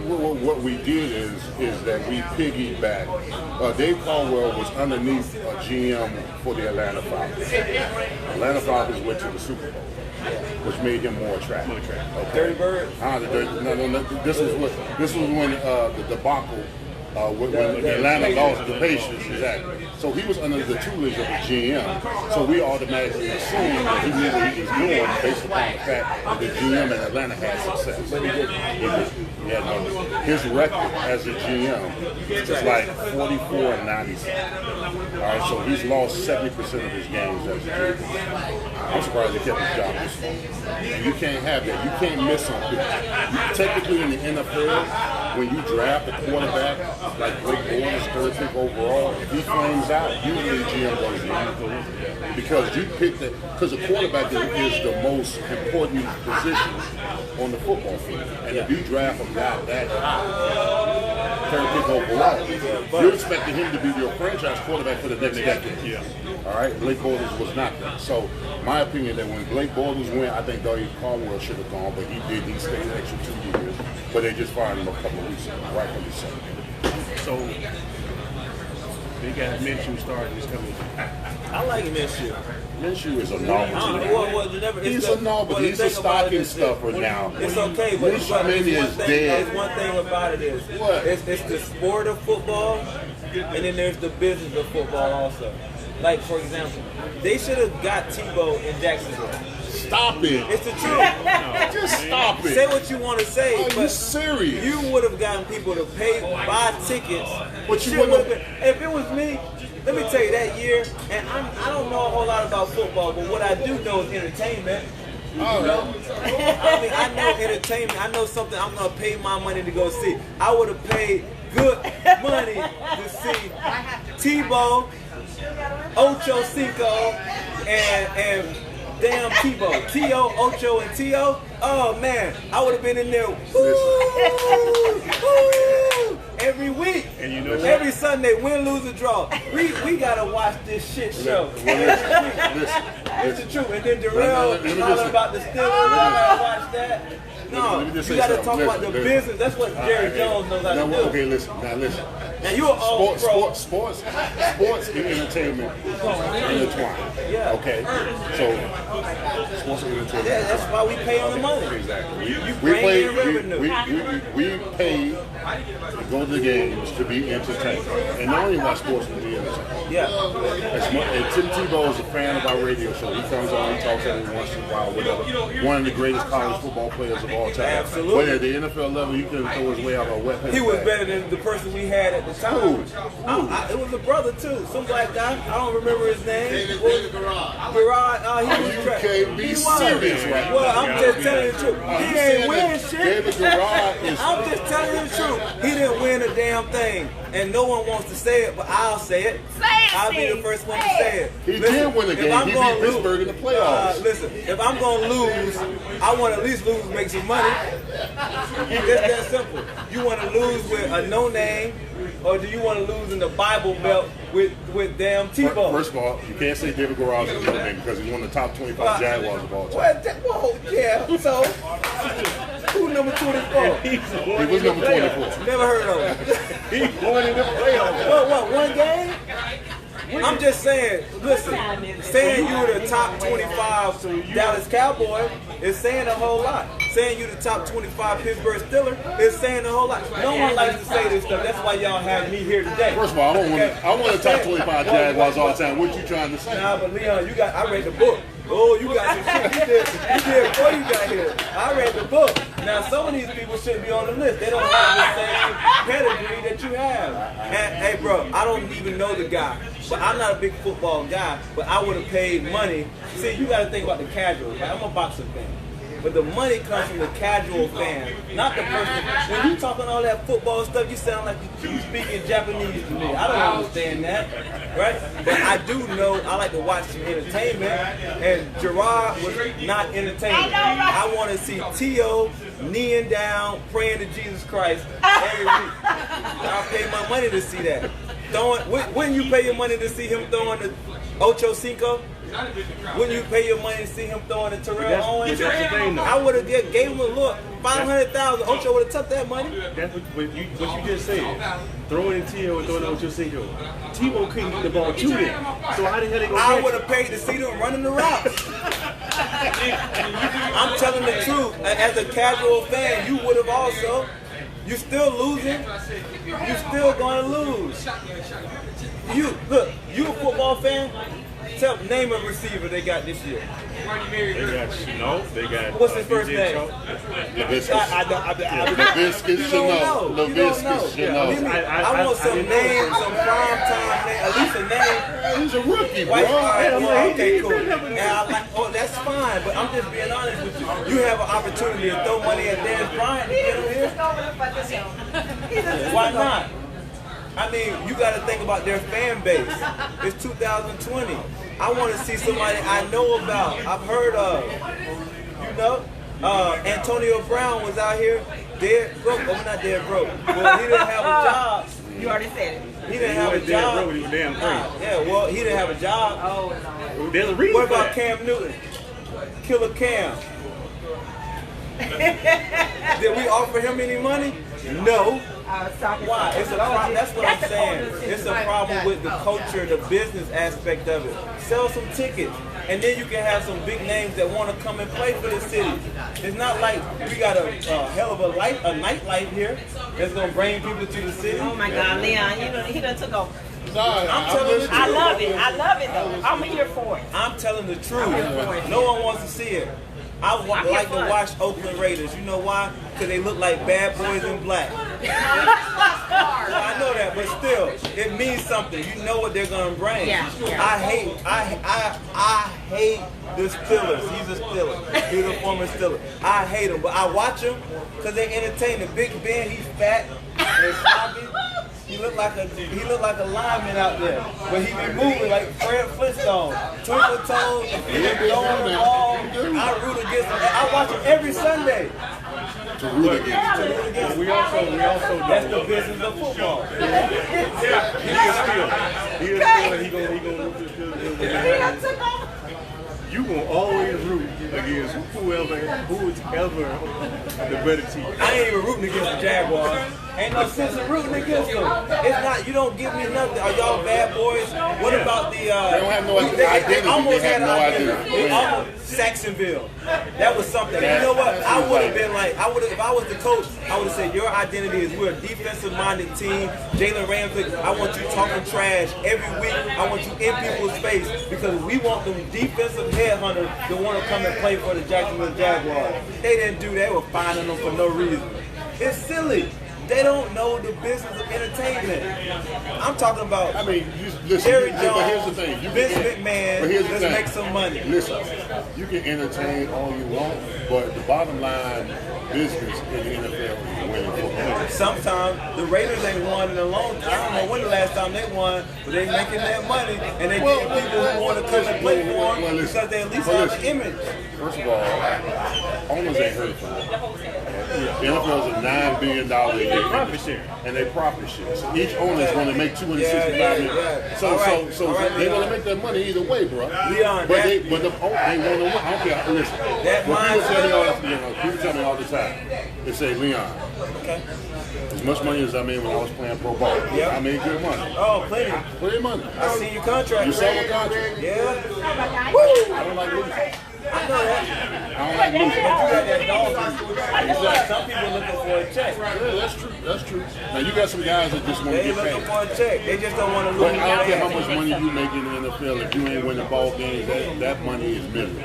what we did is that we piggybacked. Dave Caldwell was underneath a GM for the Atlanta Falcons. Atlanta Falcons went to the Super Bowl, which made him more attractive. Okay. Dirty Bird. No. This was when the debacle. When Atlanta lost the Patriots, exactly. So he was under the tutelage of the GM. So we automatically assumed that he knew what he was doing based upon the fact that the GM in Atlanta had success. But he didn't. His record as a GM is like 44-97. All right, so he's lost 70% of his games as a GM. I'm surprised he kept his job this long. You can't have that. You can't miss something. Technically in the NFL, when you draft a quarterback, like Blake Bortles, third pick overall, if he flames out, usually the GM goes in. Because you pick that, because the quarterback is the most important position on the football field. And if you draft a guy that high, third pick overall, you're expecting him to be your franchise quarterback for the next decade. Yeah. All right, Blake Bortles was not that. So, my opinion that when Blake Bortles went, I think Dave Caldwell should have gone, but he did. He stayed an extra 2 years. But they just fired him a couple of weeks ago, rightfully so. So, they got Minshew starting this coming. I like Minshew. Minshew is a novelty. He's a novelty. He's a stocking stuffer now. It's okay, but Minshew is dead. There's one thing about it is, what? It's the sport of football, and then there's the business of football also. Like, for example, they should have got Tebow in Jacksonville. Stop it. It's the truth. Just stop it. Say what you want to say. Are you serious? You would have gotten people to buy tickets. But you wouldn't have. If it was me, let me tell you that year, and I don't know a whole lot about football, but what I do know is entertainment. You know? I know entertainment. I know something I'm going to pay my money to go see. I would have paid good money to see Tebow, Ocho Cinco, and damn Tebow. T.O., Ocho, and T.O. Oh, man. I would have been in there every week. And you know every Sunday, win, lose, or draw. We got to watch this shit show. It's the truth. And then Darrell talking about the Steelers. I got to watch that. No, you got to talk about the business. That's what Jerry Jones knows how to do. Okay, listen. And you're all sports and entertainment intertwined. Yeah. Okay. So sports and entertainment. Yeah, that's why we pay on the money. Exactly. You bring in revenue. We pay to go to the games to be entertained, and not only watch sports to be entertained. Yeah. And Tim Tebow is a fan of our radio show. He comes on, he talks every once in a while, whatever. One of the greatest college football players of all time. Absolutely. But at the NFL level, you couldn't throw his way out of a weapon. He was better than the person we had at the time. It was a brother too, some black guy. I don't remember his name. David Garrard. He was trash. Can't be serious right now. Well, I'm just telling you the truth. He ain't win shit. David Garrard is. I'm just telling you the truth. He didn't win a damn thing, and no one wants to say it, but I'll say it. I'll be the first one to say it. He did win the game. He beat Pittsburgh in the playoffs. Listen, if I'm gonna lose, I want to at least lose and make some money. It's that simple. You want to lose with a no name, or do you want to lose in the Bible Belt with damn Tebow? First of all, you can't say David Garrard is a no name because he's one of the top 25 Jaguars of all time. Whoa, yeah. So who number 24? He was number 24. Never heard of him. He won in the playoffs. What? One game? I'm just saying, listen, saying you're the top 25 Dallas Cowboy is saying a whole lot. Saying you're the top 25 Pittsburgh Steelers is saying a whole lot. No one likes to say this stuff. That's why y'all have me here today. First of all, I want the top 25 Jaguars all the time. What you trying to say? Nah, but Leon, I read the book. Oh, you got some shit. You did before you got here. I read the book. Now, some of these people shouldn't be on the list. They don't have the same pedigree that you have. And, hey, bro, I don't even know the guy. But I'm not a big football guy, but I would have paid money. See, you got to think about the casual. Right? I'm a boxing fan. But the money comes from the casual fan, not the person. When you talking all that football stuff, you sound like you speaking Japanese to me. I don't understand that, right? But I do know I like to watch some entertainment, and Gerard was not entertaining. I want to see T.O. kneeling down, praying to Jesus Christ every week. I'll pay my money to see that. When you pay your money to see him throwing the Ocho Cinco, Wouldn't you pay your money to see him throwing the Terrell That's Owens? the thing, though. I would have gave him a look. 500,000. Ocho would have took that money. That's what you just said. Throwing in T.O. and throwing out your Cinco. Tebow couldn't get the ball to them. So how the hell they gonna I catch would it? have paid to see them running the routes. I'm telling the truth. As a casual fan, you would have also. You still losing. You still gonna lose. You look. You a football fan? Name a receiver they got this year. They got Chenault. They got What's his first DJ name? Chalk. LaVisca Chenault. LaVisca Chenault. I want some names, some prime time name, at least a name. He's a rookie, bro. White okay, cool. That's fine, but I'm just being honest with you. You have an opportunity to throw money at Dez Bryant to get him here. Why not? I mean, you got to think about their fan base. It's 2020. I want to see somebody I know about, I've heard of. You know, Antonio Brown was out here dead broke. Oh, not dead broke. Well, he didn't have a job. You already said it. He didn't have a job. He was damn crazy. Yeah, well, he didn't have a job. Oh, no. There's a reason What for about that. Cam Newton? Killer Cam. Did we offer him any money? No. Why? It's a problem. That's what I'm saying. It's a problem with the culture, the business aspect of it. Sell some tickets, and then you can have some big names that want to come and play for the city. It's not like we got a hell of a nightlife here that's gonna bring people to the city. Oh my God, Leon, he done took off. I'm telling the truth. I love it. I love it though. I'm here for it. I'm telling the truth. No one wants to see it. I like to watch Oakland Raiders. You know why? Because they look like bad boys in black. Well, I know that, but still, it means something. You know what they're gonna bring. Yeah. I hate the Steelers. He's a Steeler. He's a former Steeler. I hate him, but I watch him because they entertain. The Big Ben, he's fat and sloppy. He looked like a lineman out there, but he be moving like Fred Flintstone, twinkle toes, he be throwing the ball. I root against him. I watch him every Sunday. To root against. We also That's the business of football. he is still. He gonna you gonna always root against whoever the better team. I ain't even rooting against the Jaguars. Ain't no sense in rooting against them. It's not. You don't give me nothing. Are y'all bad boys? What about the? They don't have no identity. They almost They have had no an identity. identity. They almost Saxonville. That was something. You know what? I would have been like, if I was the coach, I would have said your identity is we're a defensive-minded team. Jalen Ramsey, I want you talking trash every week. I want you in people's face because we want them defensive headhunters to want to come and play for the Jacksonville Jaguars. They didn't do that. They were finding them for no reason. It's silly. They don't know the business of entertainment. I'm talking about. I mean, listen. Jerry But Jones, here's the thing. Vince McMahon. Let's make some money. Listen, you can entertain all you want, but the bottom line business in the NFL is winning football. Sometimes the Raiders ain't won in a long time. I don't know when the last time they won, but they making that money and they getting people who want to come and play for them because they at least have an image. First of all, owners ain't hurt from that. The NFL is a $9 billion Profit share. and they profit share. So each owner is going to make $265 million. Yeah. So All right, they're going to make that money either way, bro. Leon, But they want to win. I don't care. Listen, That when mindset. people tell me all the time, they say, Leon, Okay. as much money as I made when I was playing pro ball, Yep. I made good money. Oh, plenty. Plenty of money. I see your contract. You saw my contract. Yeah. I don't like losing. I know that. I don't like losing. But you got that dog. Some people looking for a check. Yeah, that's true. That's true. Now you got some guys that just want to They get looking paid. for a check. They just don't want to But lose. I don't care how much money you make in the NFL. If you ain't winning ball games, that money is miserable.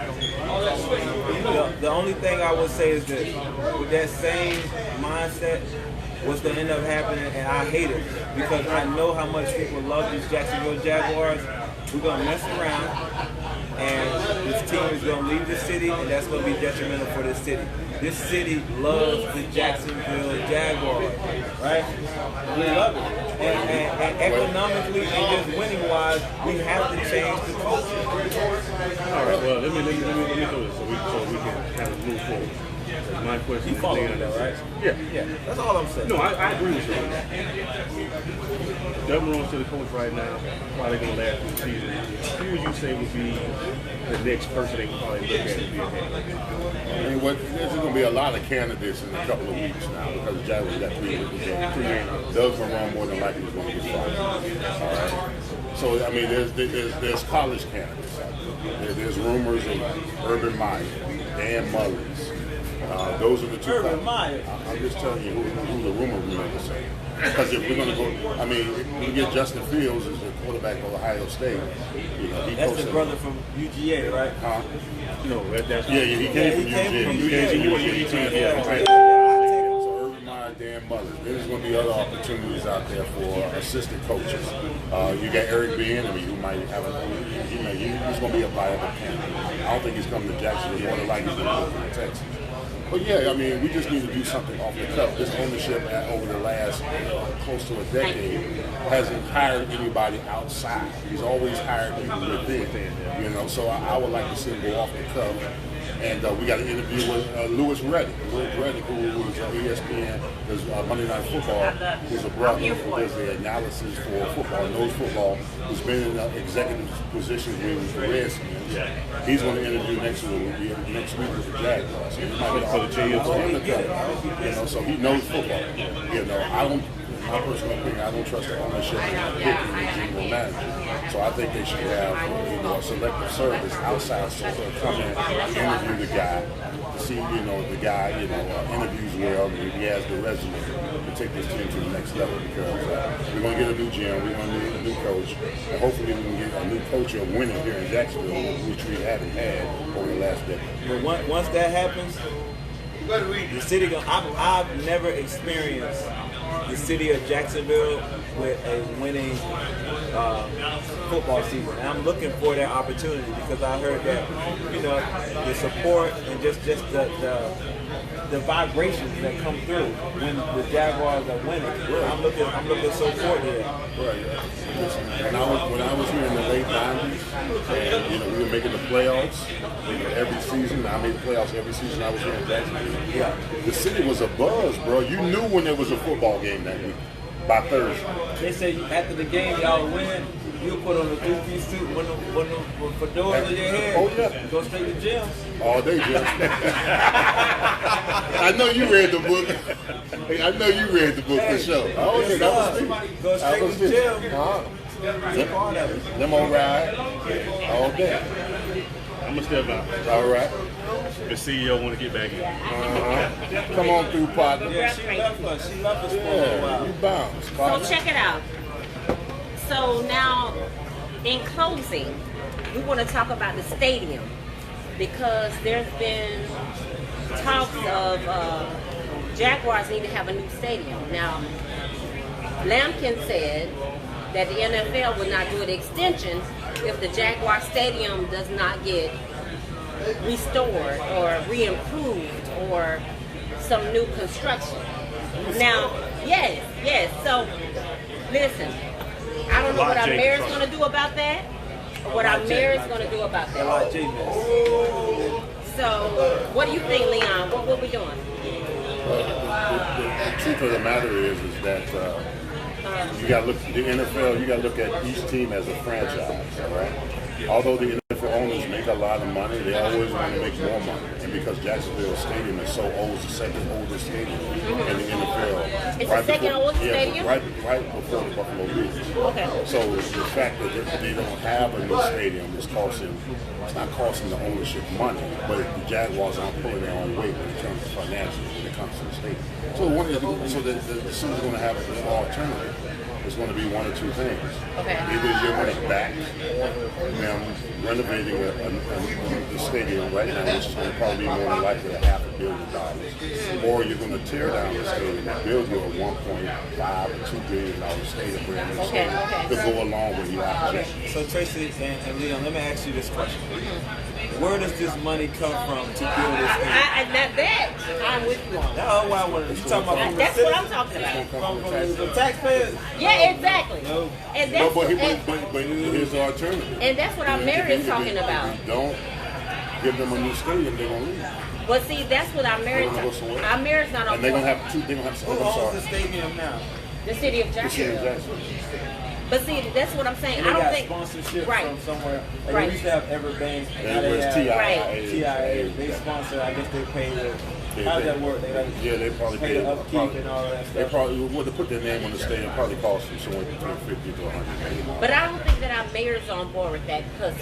The only thing I would say is this: with that same mindset, what's going to end up happening, and I hate it because I know how much people love these Jacksonville Jaguars. We're going to mess around, and this team is going to leave the city, and that's going to be detrimental for this city. This city loves the Jacksonville Jaguars, right? We love it. And economically and just winning-wise, we have to change the culture. All right. Well, let me do this so we can kind of move forward. My question You is, follow Leon, that, right? Yeah. Yeah, that's all I'm saying. No, I agree with you on that. Delmaron's still the coach right now, probably going to last through the season. Who would you say would be the next person they can probably look at to be a head coach? I mean, there's going to be a lot of candidates in a couple of weeks now because the Jaguars got 3 weeks to go. Doug Marrone more than likely is going to get fired. All right. So I mean, there's college candidates. There's rumors of Urban Meyer, Dan Mullins. Those are the two. Urban Meyer. I'm just telling you who the rumor is saying. Because if we're going to go, I mean, if we get Justin Fields as the quarterback of Ohio State, he That's coached the brother from UGA, right? No, that's Yeah, he came from UGA. He went to UGA. So Urban Meyer, Dan Mullins. There's going to be other opportunities out there for assistant coaches. You got Eric Bieniemy, who might have he's going to be a viable candidate. I don't think he's coming to Jacksonville. More than likely he's going to go to Texas. But yeah, I mean, we just need to do something off the cuff. This ownership over the last close to a decade hasn't hired anybody outside. He's always hired people within, you know. So I would like to see him go off the cuff. And we got an interview with Louis Reddick. Louis Reddick, who was ESPN, does Monday Night Football, who's a brother who does the analysis for football, knows football, who's been in executive positions with the Redskins. He's going to interview next week with the Jaguars. So he might be for the him to come. You know, so he knows football. You know, my personal opinion, I don't trust the ownership of picking the general manager. So I think they should have a selective service outside source to come in, interview the guy, see the guy interviews well, and if he has the resume to take this team to the next level. Because we're going to get a new GM, we're going to need a new coach, and hopefully we can get a new coach of winning here in Jacksonville, which we haven't had over the last decade. But once that happens, the city. I've never experienced the city of Jacksonville with a winning football season. And I'm looking for that opportunity because I heard that the support and just the vibrations that come through when the Jaguars are winning. I'm looking so forward to that. Right. When I was here in the late '90s, and we were making the playoffs every season. I made the playoffs every season I was here in Jacksonville. Yeah. The city was a buzz, bro. You knew when there was a football game that week by Thursday. They say after the game y'all win, you put on a 3-piece suit with fedoras on your head. Oh yeah. Go straight to gym. All day, Jim. I know you read the book. I know you read the book for sure. Oh yeah, that was me. Go straight to the gym. Them on ride all day. I'm going to step out. All right. The CEO want to get back in. Come on through, partner. Yeah, she left us. She left us for a Yeah, while. you bounce, So partner. check it out. So now, in closing, we want to talk about the stadium because there's been talks of Jaguars need to have a new stadium. Now, Lampkin said that the NFL would not do an extension if the Jaguar Stadium does not get restored or re-improved or some new construction. Now, yes. So, listen, I don't know what our mayor's going to do about that or what our mayor's going to do about that. So, what do you think, Leon? What we doing? The truth of the matter is that you got to look the NFL. You got to look at each team as a franchise, all right? Although the NFL owners make a lot of money, they always want to make more money. And because Jacksonville Stadium is so old, it's the second oldest stadium in the NFL. It's the second oldest stadium? Right before the Buffalo Bills. Okay. So the fact that they don't have a new stadium is it's not costing the ownership money, but the Jaguars aren't pulling their own weight when it comes to financially, when it comes to the stadium. So the city's going to have an alternative. It's going to be one or two things. Okay. Either you're going to back renovating the stadium right now, which is going to probably be more than likely $500 million, or you're going to tear down the stadium and build your $1.5 or $2 billion stadium brand new stadium to go along with your object. So Tracy and Leon, let me ask you this question. Where does this money come from to build this thing? I'm with you on. That's what I wanted. You talking about from the That's city? what I'm talking about. From the taxpayers? Yeah, exactly. No. And No, that's but here's the alternative. and that's what our mayor is talking about. If you don't give them a new stadium, they're going to leave. But see, that's what our marriage. They're gonna go somewhere. Our marriage not on. And they're gonna have two. They're gonna have. Who I'm owns the sorry. stadium now? the city of The city of Jacksonville. Jackson. But see, that's what I'm saying. And I they don't got think sponsorship right. from somewhere. Like Right. they used to have Everbank. Now It they was have TIA. Right. TIA. They sponsor. I guess they pay the. How does that work? They like Yeah, they probably pay the upkeep and all that They stuff. probably would to put their name on the stadium. Probably cost them somewhere between $50 to $100 million. But I don't think that our mayor's on board with that because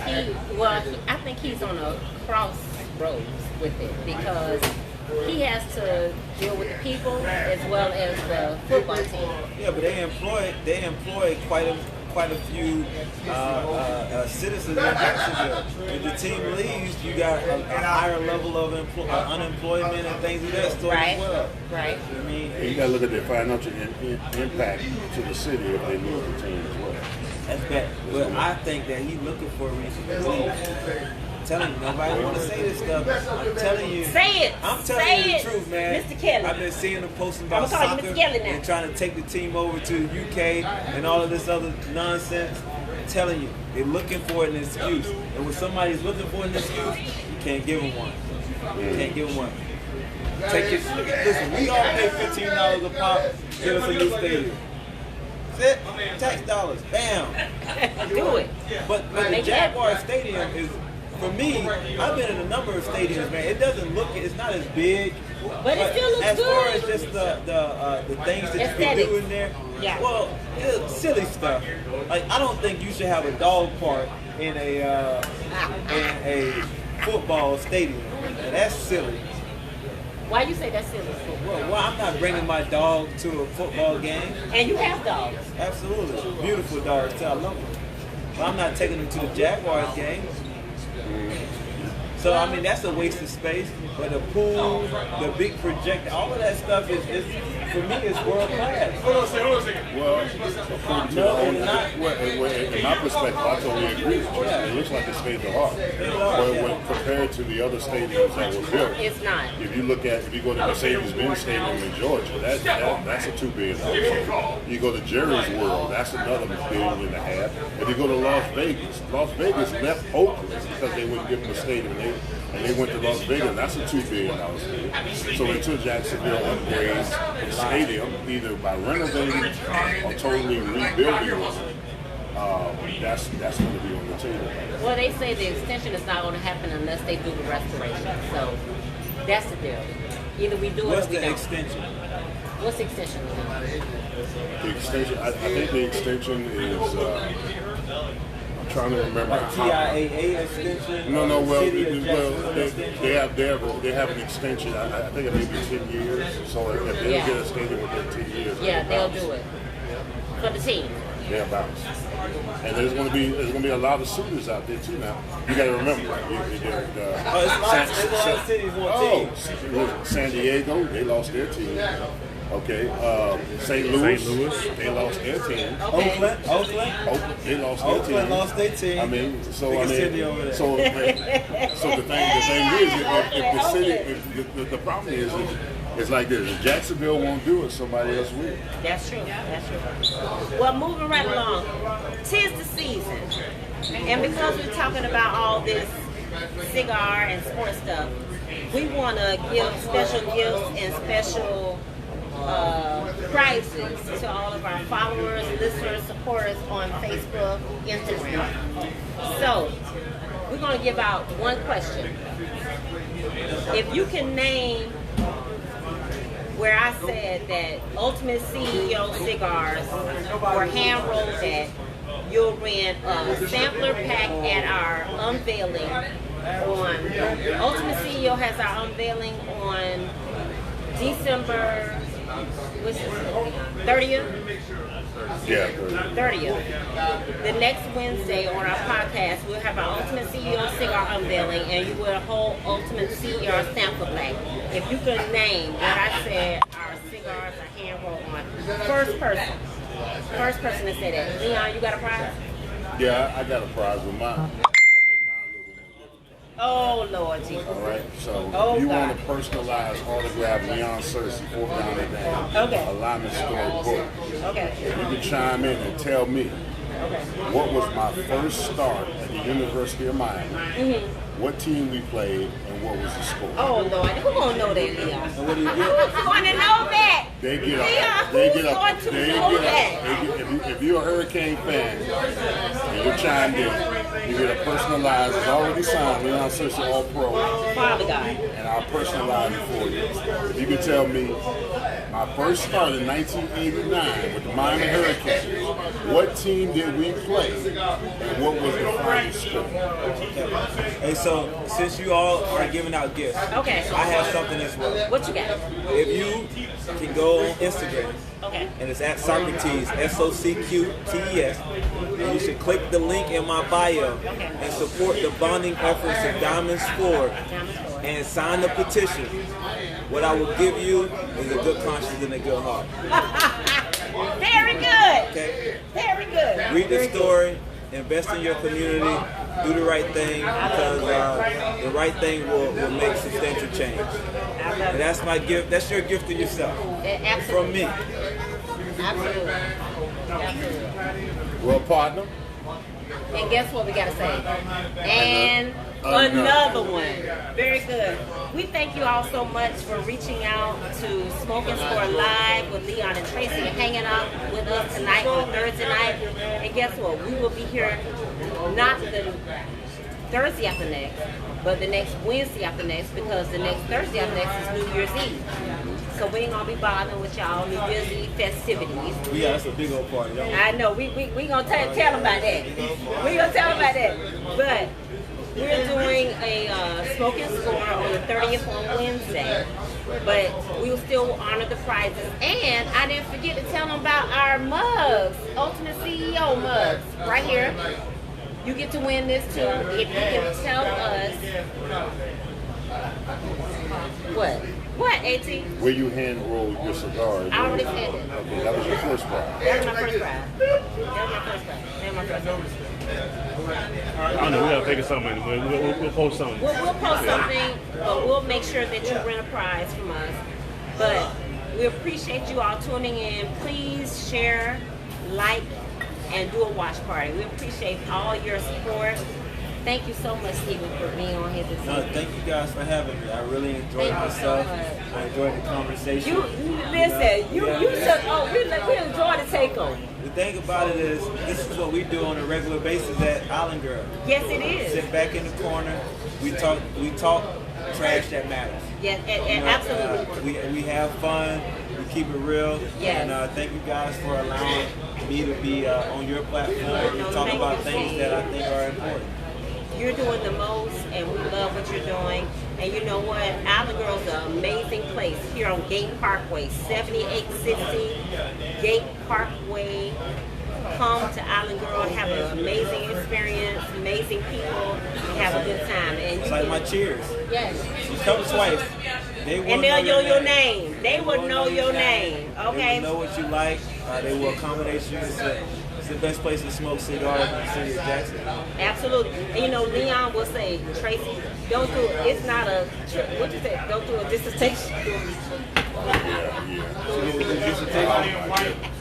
I think he's on a crossroads with it because he has to deal with the people as well as the football team. Yeah, but they employ quite a few citizens in Jacksonville. If the team leaves, you got a higher level of unemployment and things of that sort Right. as well. Right. I mean, And you gotta look at the financial impact to the city if they lose the team as well. that's bad. But I think that he's looking for a reason to leave. I'm telling you, nobody want to say this stuff. I'm telling you. Say it. I'm telling Say you it, the truth, man. Mr. Kelly. I've been seeing them posting about I'ma call you soccer Mr. Kelly now. and trying to take the team over to the UK and all of this other nonsense. I'm telling you, they're looking for an excuse. And when somebody's looking for an excuse, you can't give them one. You can't give them one. Take it. Listen, we all pay $15 a pop. Give us a new stadium. That's it. Tax dollars. Bam. Do it. But the Make it Jaguar Stadium is, for me, I've been in a number of stadiums, man. It doesn't look, it's not as big. But it still looks as far good. as just the things that you can Aesthetics. do in there. Yeah. Well, it's silly stuff. Like I don't think you should have a dog park in a football stadium. That's silly. Why you say that's silly? Well, I'm not bringing my dog to a football game. And you have dogs. Absolutely. Beautiful dogs, too. I love them. But I'm not taking them to the Jaguars game. So, I mean, that's a waste of space. But the pool, the big projector, all of that stuff is for me, it's world class. Hold on a second. Well, according to the No, owner, not- in my perspective, I totally agree with you. It looks like a state of art. When compared to the other stadiums that were built, It's not. if you go to Mercedes-Benz Stadium in Georgia, that's a $2 billion stadium. You go to Jerry's World, that's another $1.5 billion. If you go to Las Vegas left Oakland because they wouldn't give them a stadium, and they went to Las Vegas. That's a $2 billion stadium. So until Jacksonville upgrades the stadium, either by renovating or totally rebuilding it, that's going to be on the table. Well, they say the extension is not going to happen unless they do the restoration. So that's the deal. Either we do it What's or we the don't. extension? What's the extension? The extension, I think the extension is. I'm trying to remember. Like TIAA extension? No, or well, City of Jacksonville extension? they have an extension. I think it may be 10 years. So if they Yeah. don't get a stadium within 10 years, Yeah, they'll do it for the team. they'll bounce. And there's going to be a lot of suitors out there too. Now you got to remember. There's a lot of cities want teams. San Diego, they lost their team. Okay, St. Louis, they lost their team. Oakland, They lost their team. Oakland lost their team. I mean, so They I can send you mean, over there. so the thing is, if the city, if the problem is it's like this: if Jacksonville won't do it, somebody else will. That's true. That's true. Well, moving right along. 'Tis the season. And because we're talking about all this cigar and sports stuff, we want to give special gifts and special prizes to all of our followers, listeners, supporters on Facebook, Instagram. So, we're going to give out one question. If you can name where I said that Ultimate CEO cigars were hand rolled at, you'll win a sampler pack at our unveiling on, Ultimate CEO has our unveiling on December, what's it, 30th? Yeah. 30th. The next Wednesday on our podcast, we'll have our Ultimate CEO cigar unveiling, and you will hold Ultimate CEO sampler pack. If you can name what I said, our cigars are hand rolled on. First person to say that. Leon, you got a prize? Yeah, I got a prize with mine. Oh, Lord Jesus. All right, so Oh, if you God. want a personalized autograph Leon Searcy, 4th down and down, Okay. alignment store book. Okay. You can chime in and tell me Okay. what was my first start at the University of Miami. what team we played and what was the score. Oh Lord, who gonna know that, Leon? And what do you get? Who's gonna know that? They get Leon, a, who's going to know that? if you're a Hurricane fan and you're chimed in, you get a personalized, it's already signed, Leon Searcy All Pro, Father God. and I'll personalize it for you. If you can tell me, my first start in 1989 with the Miami Hurricanes, what team did we play and what was the final score? Hey, so since you all are giving out gifts, Okay. I have something as well. What you got? If you can go on Instagram, Okay. and it's at Socrates, SOCQTES, and you should click the link in my bio and support the bonding efforts of Diamond Sport and sign the petition. What I will give you is a good conscience and a good heart. Very good. Okay? Very good. Read the story, invest in your community, do the right thing, because the right thing will make substantial change. And that's my gift. That's your gift to yourself. From me. Absolutely. Absolutely. Well, partner, And guess what we gotta say? And another one. Very good. We thank you all so much for reaching out to Smoke and Score Live with Leon and Tracy and hanging out with us tonight on Thursday night. And guess what? We will be here not the Thursday after next, but the next Wednesday after next, because the next Thursday after next is New Year's Eve. So we ain't gonna be bothering with y'all New Year's Eve festivities. Yeah, that's a big old party. Y'all. I know, we gonna tell them about that. We gonna tell them about that. But we're doing a Smoke and Score on the 30th on Wednesday. But we will still honor the prizes. And I didn't forget to tell them about our mugs, Ultimate CEO mugs, right here. You get to win this too if you can tell us what? What, AT? where you hand roll your cigars. I already said it. Okay, that was your first prize. That was my first prize. That was my first prize. That was my first prize. I don't know. We gotta figure something. We'll post something. We'll post something, but we'll make sure that you win a prize from us. But we appreciate you all tuning in. Please share, like, and do a watch party. We appreciate all your support. Thank you so much, Stephen, for being on here this No, evening. thank you guys for having me. I really enjoyed Thank you so myself. much. I enjoyed the conversation. You listen. You said, we enjoy the takeover. The thing about it is, this is what we do on a regular basis at Island Girl. Yes, it is. Sit back in the corner. We talk trash that matters. Yes, You know, absolutely. we have fun. We keep it real. Yes. And thank you guys for allowing me to be on your platform and talk about things that I think are important. You're doing the most, and we love what you're doing. And you know what? Island Girl is an amazing place here on Gate Parkway, 7860 Gate Parkway. Come to Island Girl, have an amazing experience, amazing people, and have a good time. And It's like my cheers. yes. You come twice. They will And they'll know your name. name. They would know your name. They Okay. will know what you like. They will accommodate you. It's the best place to smoke cigars in the city of Jackson. Absolutely. And you know, Leon will say, Tracy, don't do it. It's not a, what you say? Don't do a dissertation.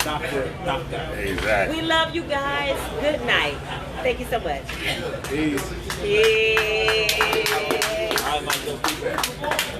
Doctor. Exactly. We love you guys. Good night. Thank you so much. Peace. Yeah. All right, my good people.